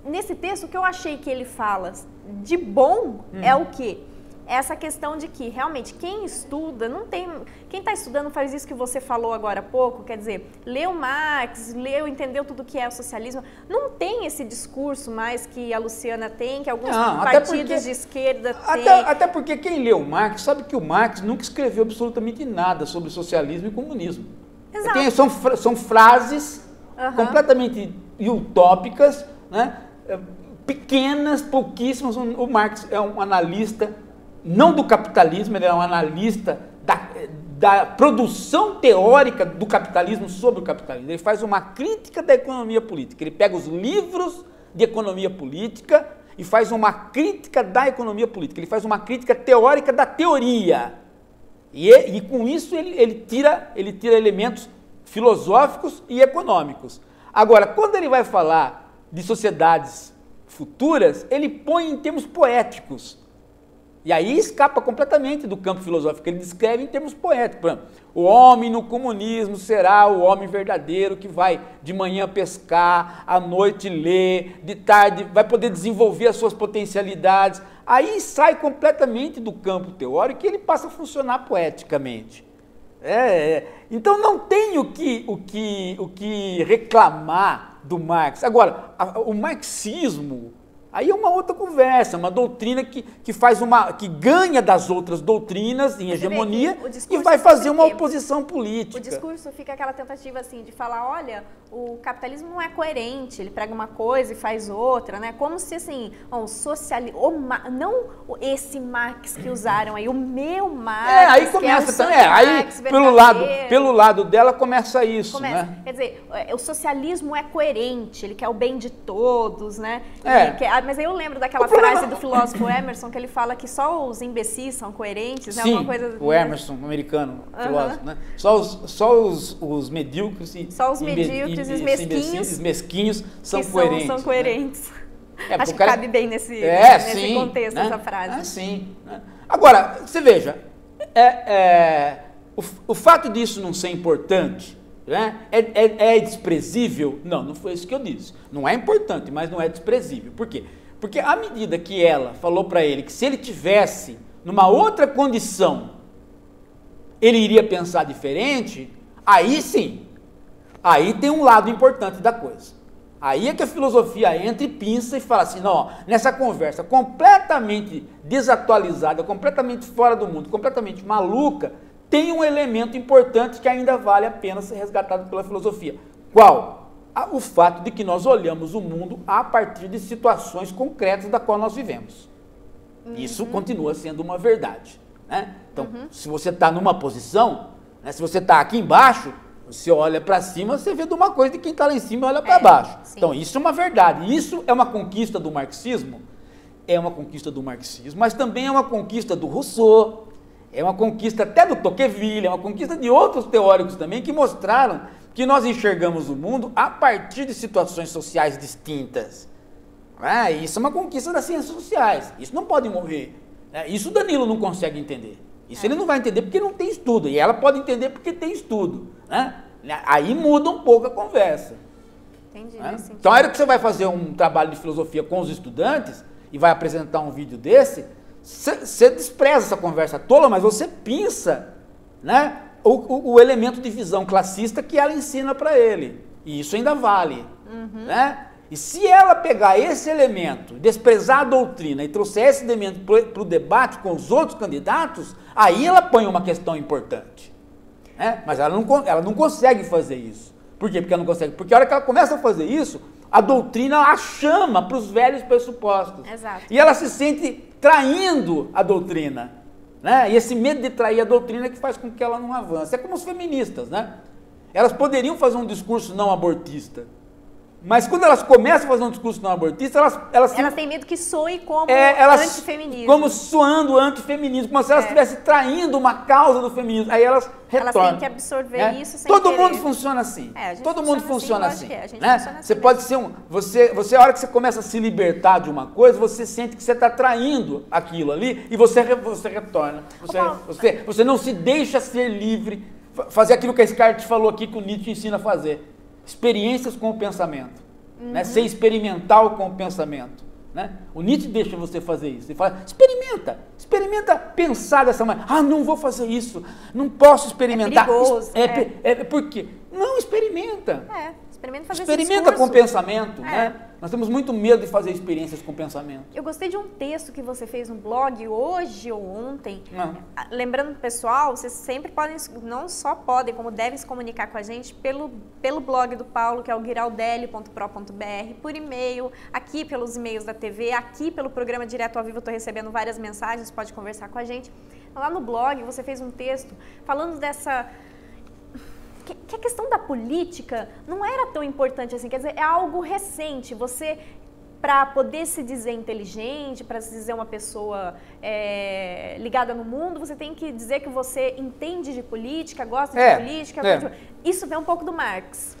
nesse texto, o que eu achei que ele fala de bom é o quê? Essa questão de que, realmente, quem estuda, não tem... Quem está estudando faz isso que você falou agora há pouco, quer dizer, leu Marx, entendeu tudo que é o socialismo, não tem esse discurso mais que a Luciana tem, que alguns partidos de esquerda têm. Até porque quem leu Marx sabe que o Marx nunca escreveu absolutamente nada sobre socialismo e comunismo. Exato. São frases completamente utópicas, né? Pequenas, pouquíssimas. O Marx é um analista não do capitalismo, ele é um analista da produção teórica do capitalismo sobre o capitalismo. Ele faz uma crítica da economia política. Ele pega os livros de economia política e faz uma crítica da economia política. Ele faz uma crítica teórica da teoria. E com isso ele tira elementos filosóficos e econômicos. Agora, quando ele vai falar de sociedades futuras, ele põe em termos poéticos. E aí escapa completamente do campo filosófico, ele descreve em termos poéticos. Por exemplo, o homem no comunismo será o homem verdadeiro que vai de manhã pescar, à noite ler, de tarde vai poder desenvolver as suas potencialidades. Aí sai completamente do campo teórico e ele passa a funcionar poeticamente. Então não tem o que reclamar do Marx. Agora, o marxismo... Aí é uma outra conversa, uma doutrina que ganha das outras doutrinas em hegemonia e vai fazer uma oposição política. O discurso fica aquela tentativa assim de falar, olha, o capitalismo não é coerente, ele prega uma coisa e faz outra, né? Como se assim, o socialismo, não esse Marx que usaram aí, o meu Marx. Aí começa também. Aí pelo lado dela começa isso, né? Quer dizer, o socialismo é coerente, ele quer o bem de todos, né? Mas aí eu lembro daquela frase do filósofo Emerson, que ele fala que só os imbecis são coerentes, né? Sim, uma coisa... o Emerson, americano, filósofo, né? Só os medíocres e os mesquinhos são coerentes. São coerentes. Né? Acho que cabe bem nesse contexto, né? Essa frase. Sim. Né? Agora, você veja, o fato disso não ser importante... Né? É desprezível? Não foi isso que eu disse. Não é importante, mas não é desprezível. Por quê? Porque à medida que ela falou para ele que se ele tivesse numa outra condição, ele iria pensar diferente, aí sim, aí tem um lado importante da coisa. Aí é que a filosofia entra e pinça e fala assim, não, nessa conversa completamente desatualizada, completamente fora do mundo, completamente maluca, tem um elemento importante que ainda vale a pena ser resgatado pela filosofia. Qual? O fato de que nós olhamos o mundo a partir de situações concretas da qual nós vivemos. Isso continua sendo uma verdade. Né? Então, se você está numa posição, né, se você está aqui embaixo, você olha para cima, você vê de uma coisa, e quem está lá em cima olha para baixo. Sim. Então, isso é uma verdade. Isso é uma conquista do marxismo? É uma conquista do marxismo, mas também é uma conquista do Rousseau, é uma conquista até do Tocqueville, é uma conquista de outros teóricos também que mostraram que nós enxergamos o mundo a partir de situações sociais distintas. Isso é uma conquista das ciências sociais, isso não pode morrer. Isso o Danilo não consegue entender. Isso ele não vai entender porque não tem estudo, e ela pode entender porque tem estudo. Né? Aí muda um pouco a conversa. Entendi. Então, a hora que você vai fazer um trabalho de filosofia com os estudantes e vai apresentar um vídeo desse, você despreza essa conversa tola, mas você pinça, né, o elemento de visão classista que ela ensina para ele. E isso ainda vale. Né? E se ela pegar esse elemento, desprezar a doutrina e trouxer esse elemento para o debate com os outros candidatos, aí ela põe uma questão importante. Né? Mas ela não consegue fazer isso. Por quê? Porque ela não consegue. Porque a hora que ela começa a fazer isso, a doutrina a chama para os velhos pressupostos. Exato. E ela se sente traindo a doutrina. né? E esse medo de trair a doutrina que faz com que ela não avance. É como os feministas, né? Elas poderiam fazer um discurso não abortista, mas quando elas começam a fazer um discurso não abortista, elas têm medo que soe como antifeminismo. Como soando antifeminismo, como se elas estivessem traindo uma causa do feminismo. Aí elas retornam. Elas têm que absorver isso sem Todo querer. mundo funciona assim. Todo mundo funciona assim. Né? Você pode ser você, a hora que você começa a se libertar de uma coisa, você sente que você está traindo aquilo ali e você retorna. Você não se deixa ser livre, fazer aquilo que a Descartes falou aqui, que o Nietzsche ensina a fazer. Experiências com o pensamento, né? Ser experimental com o pensamento, né? O Nietzsche deixa você fazer isso. Ele fala, experimenta pensar dessa maneira. Ah, não vou fazer isso, não posso experimentar. É perigoso. Por quê? Não, experimenta. Experimenta com o pensamento, né? Nós temos muito medo de fazer experiências com o pensamento. Eu gostei de um texto que você fez no blog hoje ou ontem. Lembrando pro pessoal, vocês sempre podem, não só podem, como devem se comunicar com a gente pelo blog do Paulo, que é o giraldelli.pro.br, por e-mail, aqui pelos e-mails da TV, aqui pelo programa Direto ao Vivo eu estou recebendo várias mensagens, pode conversar com a gente. Lá no blog você fez um texto falando dessa... que a questão da política não era tão importante assim, quer dizer, é algo recente. Você, para poder se dizer inteligente, para se dizer uma pessoa ligada no mundo, você tem que dizer que você entende de política, gosta de política. Isso vem um pouco do Marx.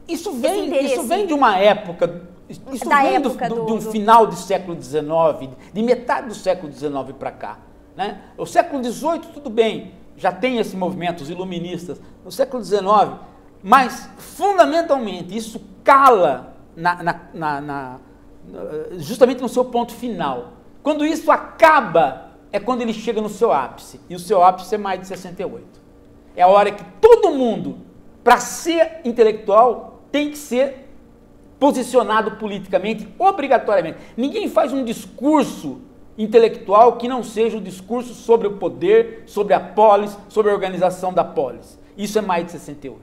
Isso vem de uma época, do final do século XIX, de metade do século XIX para cá, né? O século XVIII, tudo bem, já tem esse movimento, os iluministas, no século XIX, mas fundamentalmente isso cala justamente no seu ponto final. Quando isso acaba, é quando ele chega no seu ápice, e o seu ápice é mais de 68. É a hora que todo mundo, para ser intelectual, tem que ser posicionado politicamente, obrigatoriamente. Ninguém faz um discurso intelectual que não seja o discurso sobre o poder, sobre a polis, sobre a organização da polis. Isso é mais de 68.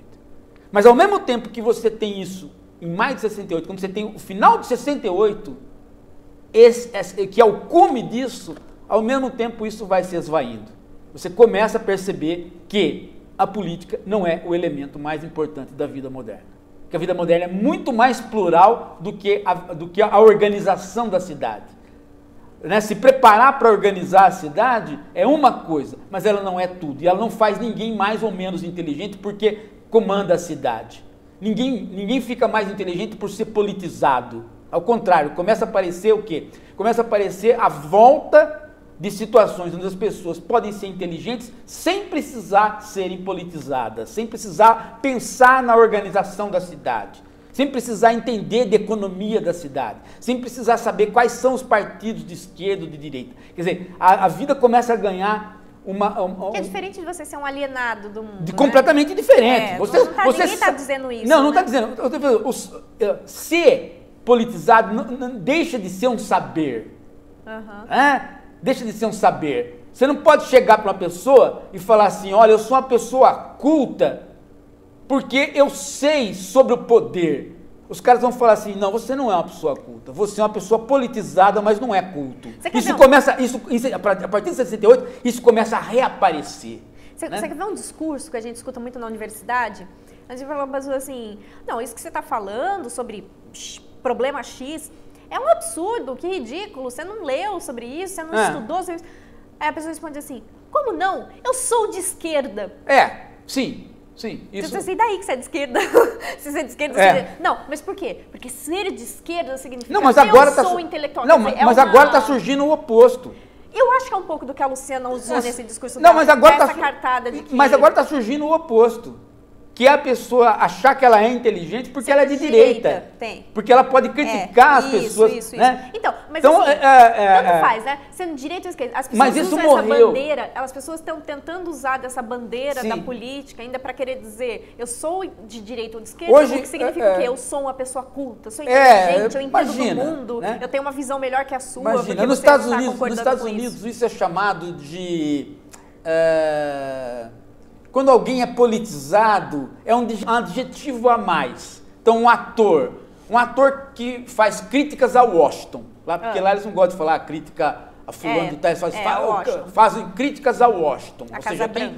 Mas ao mesmo tempo que você tem isso em mais de 68, quando você tem o final de 68, que é o cume disso, ao mesmo tempo isso vai se esvaindo. Você começa a perceber que a política não é o elemento mais importante da vida moderna. Porque a vida moderna é muito mais plural do que a organização da cidade. Né? Se preparar para organizar a cidade é uma coisa, mas ela não é tudo. E ela não faz ninguém mais ou menos inteligente porque comanda a cidade. Ninguém fica mais inteligente por ser politizado. Ao contrário, começa a aparecer o quê? Começa a aparecer a volta de situações onde as pessoas podem ser inteligentes sem precisar serem politizadas, sem precisar pensar na organização da cidade, sem precisar entender de economia da cidade, sem precisar saber quais são os partidos de esquerda ou de direita. Quer dizer, a vida começa a ganhar é diferente de você ser um alienado do mundo. Completamente diferente. Ninguém está dizendo isso. Não está dizendo. Ser politizado não deixa de ser um saber. Deixa de ser um saber. Você não pode chegar para uma pessoa e falar assim, olha, eu sou uma pessoa culta porque eu sei sobre o poder. Os caras vão falar assim, não, você não é uma pessoa culta, você é uma pessoa politizada, mas não é culto. A partir de 68, isso começa a reaparecer. Você quer ver um discurso que a gente escuta muito na universidade? A gente fala para pessoa assim, não, isso que você está falando sobre problema X é um absurdo, que ridículo, você não leu sobre isso, você não estudou sobre isso. Aí a pessoa responde assim, como não? Eu sou de esquerda. Sim, isso... E daí que você é de esquerda? Se você é de esquerda, você é... Não, mas por quê? Porque ser de esquerda significa que eu sou intelectual. Não, mas agora está surgindo o oposto. Eu acho que é um pouco do que a Luciana usou nesse discurso não, mas agora cartada de que... Mas agora está surgindo o oposto. Que é a pessoa achar que ela é inteligente porque ela é de direita. Porque ela pode criticar as pessoas. Isso. Então, mas assim, tanto faz, né? Sendo direita ou esquerda. As pessoas usam essa bandeira, as pessoas estão tentando usar dessa bandeira da política ainda para querer dizer, eu sou de direita ou de esquerda, o que significa o quê? Eu sou uma pessoa culta, eu sou inteligente, eu entendo do mundo, eu tenho uma visão melhor que a sua. Imagina, nos Estados Unidos isso é chamado de... Quando alguém é politizado, é um adjetivo a mais. Então, um ator que faz críticas a Washington, porque lá eles não gostam de falar crítica a fulano de tal, Washington. fazem críticas ao Washington. A ou Casa seja, Branca.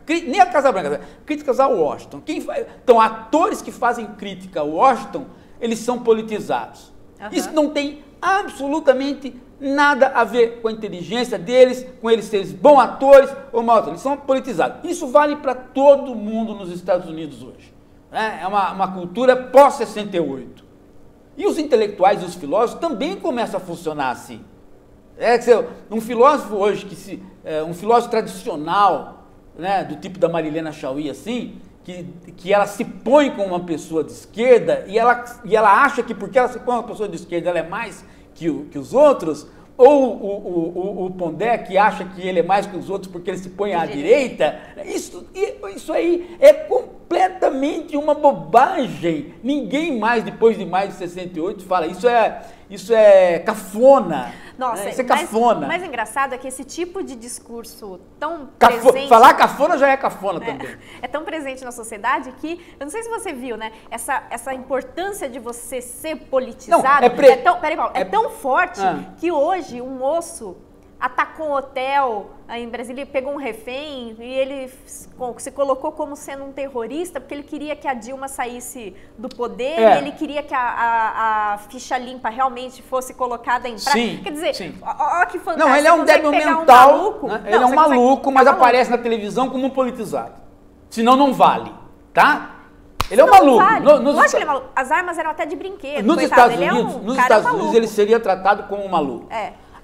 nem a Casa Branca, críticas ao Washington. Então, atores que fazem crítica ao Washington, eles são politizados. Isso não tem absolutamente nada a ver com a inteligência deles, com eles serem bons atores ou maus atores. Eles são politizados. Isso vale para todo mundo nos Estados Unidos hoje. É uma cultura pós-68. E os intelectuais e os filósofos também começam a funcionar assim. Um filósofo hoje, um filósofo tradicional, né, do tipo da Marilena Chauí, assim, que ela se põe como uma pessoa de esquerda e ela acha que porque ela se põe uma pessoa de esquerda ela é mais que os outros, ou o Pondé que acha que ele é mais que os outros porque ele se põe à direita, isso aí é completamente uma bobagem. Ninguém mais, depois de mais de 68, fala isso é cafona. Nossa, isso é cafona. O mais engraçado é que esse tipo de discurso tão presente... Falar cafona já é cafona também. É tão presente na sociedade que, eu não sei se você viu, né? Essa importância de você ser politizado é tão forte que hoje um moço atacou um hotel em Brasília, pegou um refém e ele se colocou como sendo um terrorista porque ele queria que a Dilma saísse do poder e ele queria que a ficha limpa realmente fosse colocada em prática. Quer dizer, ó que fantástico. Não, ele é um débil mental, ele é um maluco, mas aparece na televisão como um politizado. Senão não vale, tá? Ele é um maluco. Eu acho que ele é maluco. As armas eram até de brinquedo. Nos Estados Unidos ele seria tratado como um maluco.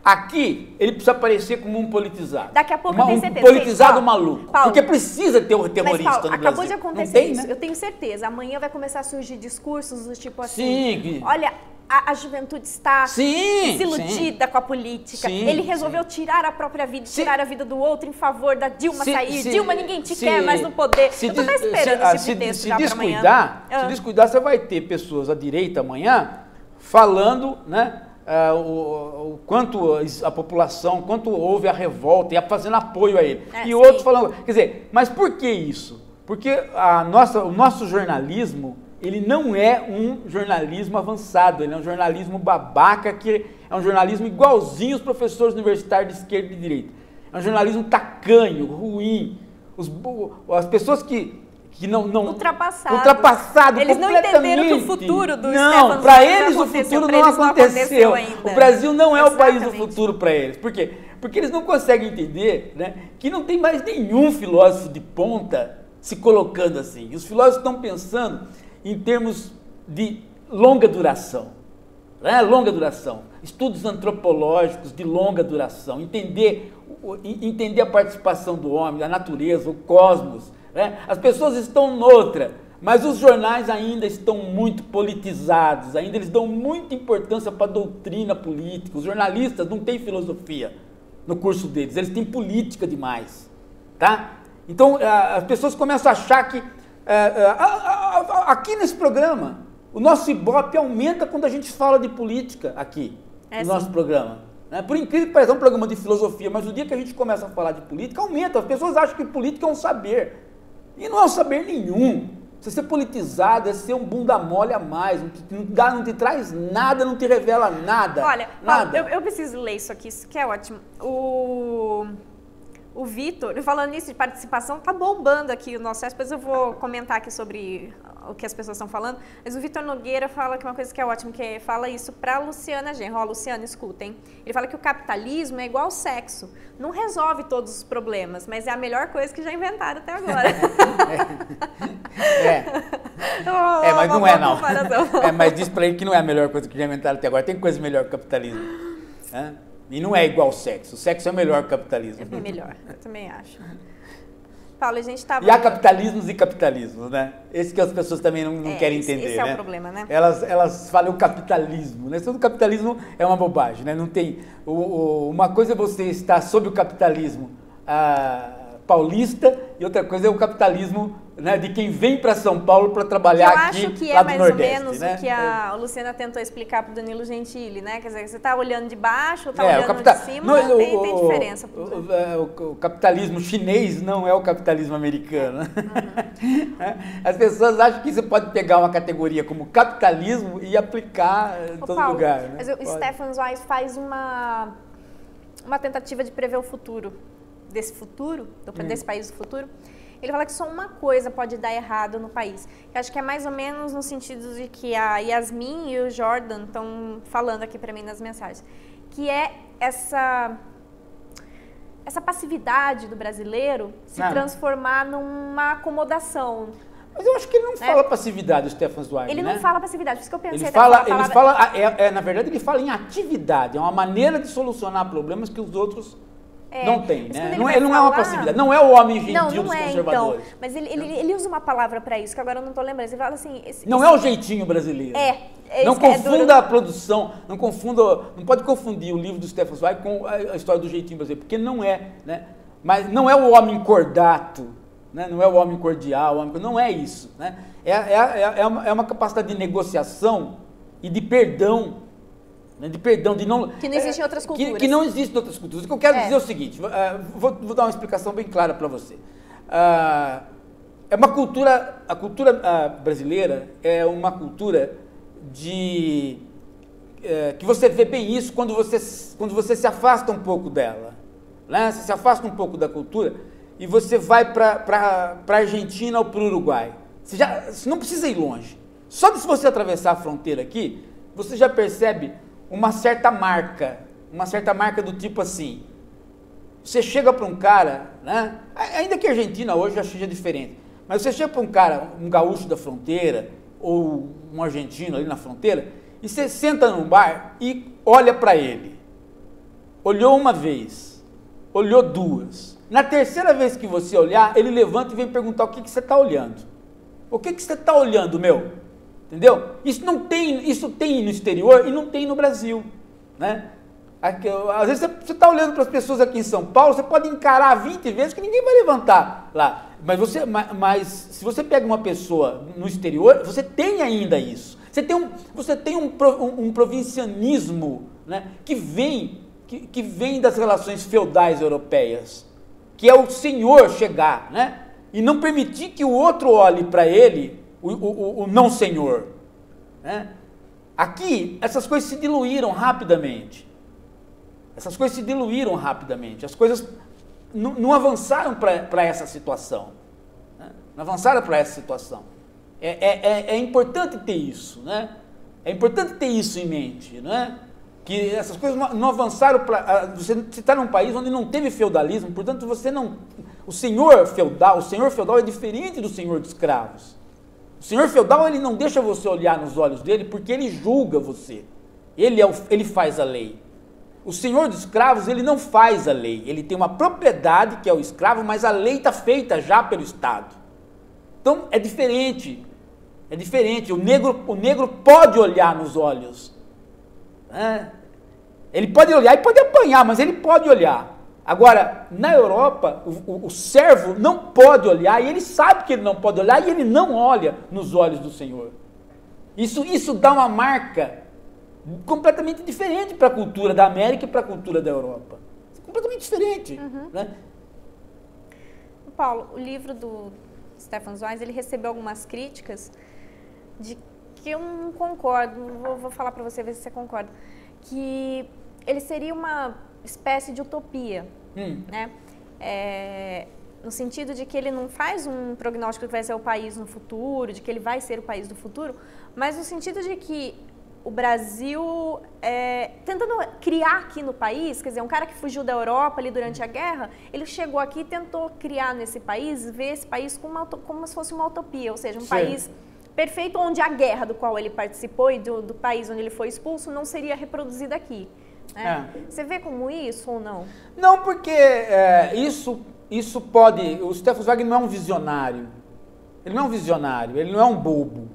Aqui, ele precisa aparecer como um politizado. Daqui a pouco eu tenho certeza. Um politizado maluco. Porque precisa ter um terrorista no Brasil. Acabou de acontecer isso. Eu tenho certeza. Amanhã vai começar a surgir discursos do tipo assim... Olha, a juventude está desiludida com a política. Ele resolveu tirar a própria vida, tirar a vida do outro em favor da Dilma sair. Dilma, ninguém te quer mais no poder. Eu tô até esperando esse tipo de texto já para amanhã. Se descuidar, você vai ter pessoas à direita amanhã falando, né? O quanto a população, quanto houve a revolta, e fazendo apoio a ele. E outros falando, quer dizer, mas por que isso? Porque o nosso jornalismo, ele não é um jornalismo avançado, ele é um jornalismo babaca, que é um jornalismo igualzinho os professores universitários de esquerda e de direita. É um jornalismo tacanho, ruim. As pessoas que não ultrapassado eles não entenderam que o futuro do Não, para eles o futuro não aconteceu ainda. O Brasil não é o país do futuro para eles. Por quê? Porque eles não conseguem entender, né, que não tem mais nenhum filósofo de ponta se colocando assim. Os filósofos estão pensando em termos de longa duração. Né? Longa duração. Estudos antropológicos de longa duração. Entender a participação do homem, da natureza, o cosmos. Né? As pessoas estão noutra, mas os jornais ainda estão muito politizados, ainda eles dão muita importância para a doutrina política. Os jornalistas não têm filosofia no curso deles, eles têm política demais. Tá? Então, as pessoas começam a achar que, aqui nesse programa, o nosso ibope aumenta quando a gente fala de política aqui, no nosso programa. Por incrível que pareça, é um programa de filosofia, mas o dia que a gente começa a falar de política, aumenta. As pessoas acham que política é um saber. E não é um saber nenhum. Você ser politizado é ser um bunda mole a mais. Não te traz nada, não te revela nada. Olha, nada. Eu preciso ler isso aqui, isso que é ótimo. O Vitor, falando nisso de participação, tá bombando aqui o nosso site, depois eu vou comentar aqui sobre o que as pessoas estão falando, mas o Vitor Nogueira fala que uma coisa que é ótima, que fala isso pra Luciana Genro. Ó, Luciana, escutem. Ele fala que o capitalismo é igual ao sexo, não resolve todos os problemas, mas é a melhor coisa que já inventaram até agora. Mas não é não. Mas diz pra ele que não é a melhor coisa que já inventaram até agora, tem coisa melhor que o capitalismo. E não é igual ao sexo. O sexo é melhor que o capitalismo. É melhor, eu também acho. Paulo, a gente estava... E há capitalismos e capitalismos, né? Esse que as pessoas também não querem entender, esse né? é o problema, né? Elas falam o capitalismo, né? Todo capitalismo é uma bobagem, né? Não tem... uma coisa é você estar sob o capitalismo paulista e outra coisa é o capitalismo, né, de quem vem para São Paulo para trabalhar aqui, eu acho que lá é do mais Nordeste, ou menos né? o que a Luciana tentou explicar para o Danilo Gentili, né? Quer dizer, você está olhando de baixo, está olhando de cima, tem diferença. O capitalismo chinês não é o capitalismo americano. As pessoas acham que você pode pegar uma categoria como capitalismo e aplicar em todo lugar. Né? Mas o Stefan Zweig faz uma uma tentativa de prever o futuro, desse país do futuro. Ele fala que só uma coisa pode dar errado no país. Eu acho que é mais ou menos no sentido de que a Yasmin e o Jordan estão falando aqui para mim nas mensagens, que é essa passividade do brasileiro se transformar numa acomodação. Mas eu acho que ele não fala passividade, o Stefan Zweig, Ele não fala passividade, por isso que eu pensei... Na verdade, ele fala em atividade, é uma maneira de solucionar problemas que os outros não têm, né? Ele não é uma passividade, não é o homem gentil dos conservadores. Então, mas ele usa uma palavra para isso, que agora eu não estou lembrando. Ele fala assim... Não é o jeitinho brasileiro. Não confunda a produção, não pode confundir o livro do Stefan Zweig com a história do jeitinho brasileiro, porque não é, né? Mas não é o homem cordato, né? Não é o homem cordial, não é isso, né? É uma capacidade de negociação e de perdão, né? De não... Que não existe em outras culturas. Que não existe em outras culturas. O que eu quero dizer é o seguinte, vou dar uma explicação bem clara para você. A cultura brasileira é uma cultura que você vê bem isso quando você se afasta um pouco dela, né? Você se afasta um pouco da cultura e você vai para a Argentina ou para o Uruguai. Você não precisa ir longe. Só de se você atravessar a fronteira aqui, você já percebe uma certa marca do tipo assim. Você chega para um cara, né? Ainda que a Argentina hoje já seja diferente, mas você chega para um cara, um gaúcho da fronteira, ou um argentino ali na fronteira, e você senta num bar e olha para ele. Olhou uma vez, olhou duas. Na terceira vez que você olhar, ele levanta e vem perguntar o que você está olhando. O que você está olhando, meu? Entendeu? Isso tem no exterior e não tem no Brasil, né? Às vezes você está olhando para as pessoas aqui em São Paulo, você pode encarar 20 vezes que ninguém vai levantar lá. Mas se você pega uma pessoa no exterior, você tem ainda isso. Você tem um provincianismo, né, que vem das relações feudais europeias, que é o senhor chegar, né, e não permitir que o outro olhe para ele, o não senhor, né? Aqui, essas coisas se diluíram rapidamente. As coisas não avançaram para essa situação. Né? Não avançaram para essa situação. É importante ter isso, né? É importante ter isso em mente, né? Que essas coisas não avançaram para... Você está num país onde não teve feudalismo, portanto você não... O senhor feudal é diferente do senhor de escravos. O senhor feudal, ele não deixa você olhar nos olhos dele porque ele julga você. Ele faz a lei. O senhor de escravos, ele não faz a lei. Ele tem uma propriedade, que é o escravo, mas a lei está feita já pelo Estado. Então, é diferente. É diferente. O negro pode olhar nos olhos. Né? Ele pode olhar e pode apanhar, mas ele pode olhar. Agora, na Europa, o servo não pode olhar, e ele sabe que ele não pode olhar, e ele não olha nos olhos do Senhor. Isso dá uma marca completamente diferente para a cultura da América e para a cultura da Europa. Completamente diferente. Né? Paulo, o livro do Stefan Zweig, ele recebeu algumas críticas de que eu não concordo, vou falar para você, ver se você concorda, que ele seria uma espécie de utopia, né? No sentido de que ele não faz um prognóstico que vai ser o país no futuro, de que ele vai ser o país do futuro, mas no sentido de que o Brasil, tentando criar aqui no país, quer dizer, um cara que fugiu da Europa ali durante a guerra, ele chegou aqui e tentou criar nesse país, ver esse país como se fosse uma utopia, ou seja, um país perfeito onde a guerra do qual ele participou e do país onde ele foi expulso não seria reproduzida aqui. Né? Você vê como isso ou não? Não, porque isso pode... O Stefan Zweig não é um visionário. Ele não é um visionário, ele não é um bobo.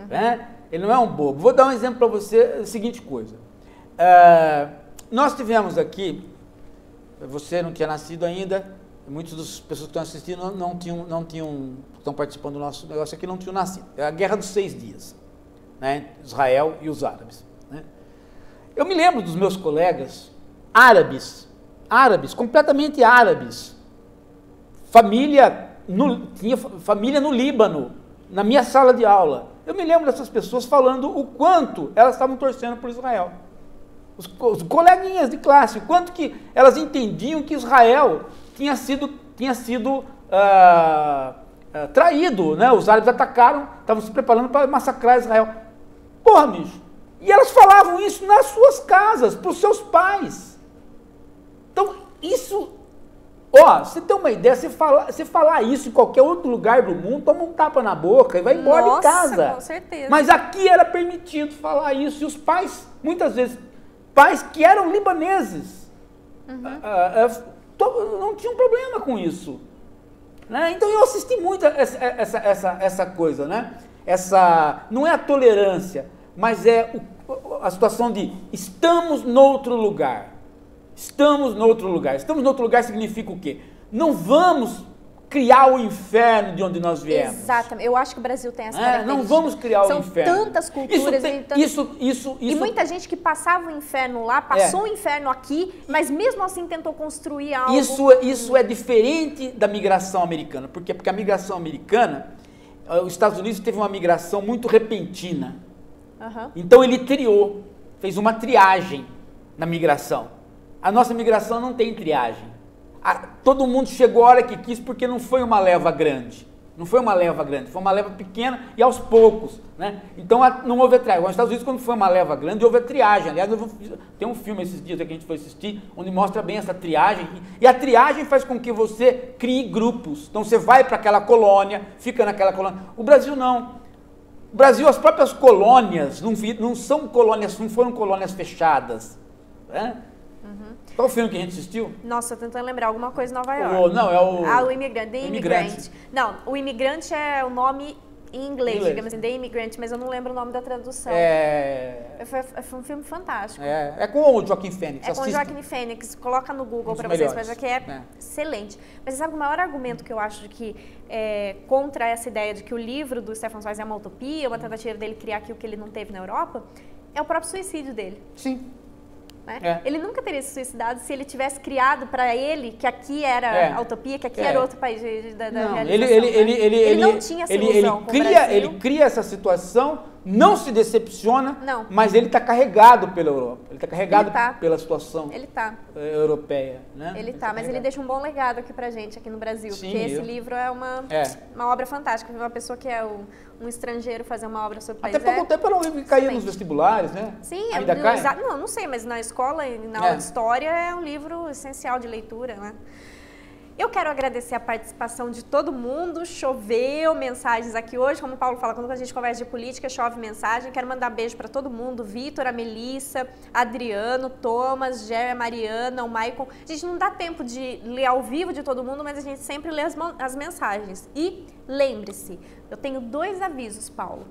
Né? Ele não é um bobo. Vou dar um exemplo para você, a seguinte coisa. Nós tivemos aqui, você não tinha nascido ainda, muitas das pessoas que estão assistindo estão participando do nosso negócio aqui, não tinham nascido. É a Guerra dos 6 Dias, né? Israel e os árabes. Né? Eu me lembro dos meus colegas árabes, completamente árabes, tinha família no Líbano, na minha sala de aula. Eu me lembro dessas pessoas falando o quanto elas estavam torcendo por Israel. os coleguinhas de classe, o quanto que elas entendiam que Israel tinha sido traído, né? Os árabes atacaram, estavam se preparando para massacrar Israel. Porra, bicho! E elas falavam isso nas suas casas, para os seus pais. Então, isso... Ó, você tem uma ideia, você falar isso em qualquer outro lugar do mundo, toma um tapa na boca e vai embora de casa. Com certeza. Mas aqui era permitido falar isso. E os pais, muitas vezes, pais que eram libaneses, não tinham problema com isso. Né? Então eu assisti muito essa coisa, né? Não é a tolerância, mas é a situação de estamos noutro lugar. Estamos noutro lugar. Estamos noutro lugar significa o quê? Não vamos criar o inferno de onde nós viemos. Exatamente. Eu acho que o Brasil tem essa característica. Não vamos criar o inferno. São tantas culturas. E muita gente que passava o inferno lá, passou o inferno aqui, mas mesmo assim tentou construir algo. Isso é diferente da migração americana. Por quê? Porque a migração americana, os Estados Unidos teve uma migração muito repentina. Então ele fez uma triagem na migração. A nossa migração não tem triagem. Todo mundo chegou a hora que quis porque não foi uma leva grande. Não foi uma leva grande, foi uma leva pequena e aos poucos. Né? Então não houve a triagem. Nos Estados Unidos, quando foi uma leva grande, houve a triagem. Aliás, tem um filme esses dias que a gente foi assistir, onde mostra bem essa triagem. E a triagem faz com que você crie grupos. Então você vai para aquela colônia, fica naquela colônia. O Brasil não. O Brasil, as próprias colônias, não são colônias, não foram colônias fechadas. Né? Qual o filme que a gente assistiu? Nossa, tentando lembrar alguma coisa em Nova York. O Imigrante. The Immigrant. Não, o Imigrante é o nome em inglês, digamos assim, The Immigrant, mas eu não lembro o nome da tradução. Foi um filme fantástico. É com o Joaquin Phoenix. É com o Joaquin Phoenix. Coloca no Google para vocês, mas aqui é excelente. Mas você sabe o maior argumento que eu acho de que contra essa ideia de que o livro do Stefan Zweig é uma utopia, uma tentativa dele criar aquilo que ele não teve na Europa, é o próprio suicídio dele. Sim. Né? Ele nunca teria se suicidado se ele tivesse criado para ele que aqui era a utopia, que aqui era outro país da realização. Ele não tinha essa ilusão com o Brasil. Ele cria essa situação, não se decepciona, mas ele está carregado pela Europa. Ele está carregado pela situação europeia. Né? Ele está, mas ele deixa um bom legado aqui pra gente, aqui no Brasil. Sim, porque esse livro é uma obra fantástica. Uma pessoa que é um estrangeiro fazer uma obra sobre o país. Até pouco tempo era um livro que caía nos vestibulares, né? Sim, ainda cai? Não sei, mas na escola e na aula de história é um livro essencial de leitura, né? Eu quero agradecer a participação de todo mundo. Choveu mensagens aqui hoje, como o Paulo fala, quando a gente conversa de política, chove mensagem. Quero mandar beijo para todo mundo, Vitor, a Melissa, Adriano, Thomas, Jerry, a Mariana, o Maicon. A gente não dá tempo de ler ao vivo de todo mundo, mas a gente sempre lê as mensagens. E lembre-se, eu tenho 2 avisos, Paulo.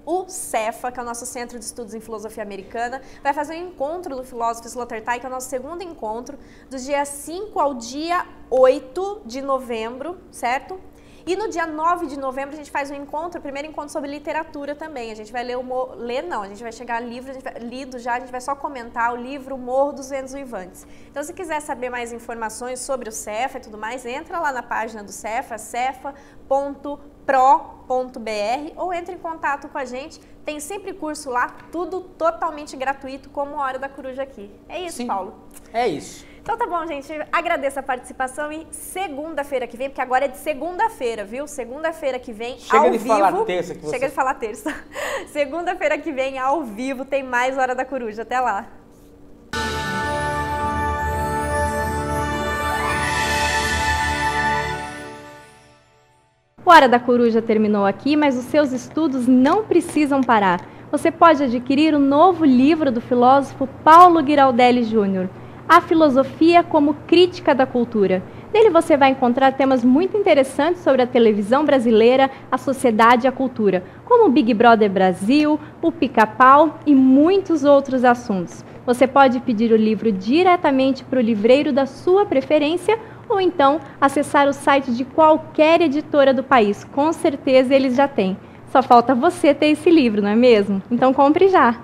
O CEFA, que é o nosso Centro de Estudos em Filosofia Americana, vai fazer um encontro do filósofo Sloterdijk, que é o nosso segundo encontro, do dia 5 ao dia 8 de novembro, certo? E no dia 9 de novembro a gente faz um encontro, o primeiro encontro sobre literatura também. A gente vai a gente vai chegar a livro, lido já, a gente vai só comentar o livro Morro dos Ventos Uivantes. Então, se quiser saber mais informações sobre o CEFA e tudo mais, entra lá na página do CEFA, cefa.pro.br, ou entre em contato com a gente. Tem sempre curso lá, tudo totalmente gratuito, como a Hora da Coruja aqui. É isso, Paulo? É isso. Então tá bom, gente. Agradeço a participação e segunda-feira que vem, porque agora é de segunda-feira, viu? Segunda-feira que vem, ao vivo. Chega de falar terça. Chega de falar terça. Segunda-feira que vem, ao vivo, tem mais Hora da Coruja. Até lá. O Hora da Coruja terminou aqui, mas os seus estudos não precisam parar. Você pode adquirir o novo livro do filósofo Paulo Giraldelli Jr., A Filosofia como Crítica da Cultura. Nele você vai encontrar temas muito interessantes sobre a televisão brasileira, a sociedade e a cultura, como o Big Brother Brasil, o Pica-Pau e muitos outros assuntos. Você pode pedir o livro diretamente para o livreiro da sua preferência ou então acessar o site de qualquer editora do país. Com certeza eles já têm. Só falta você ter esse livro, não é mesmo? Então compre já!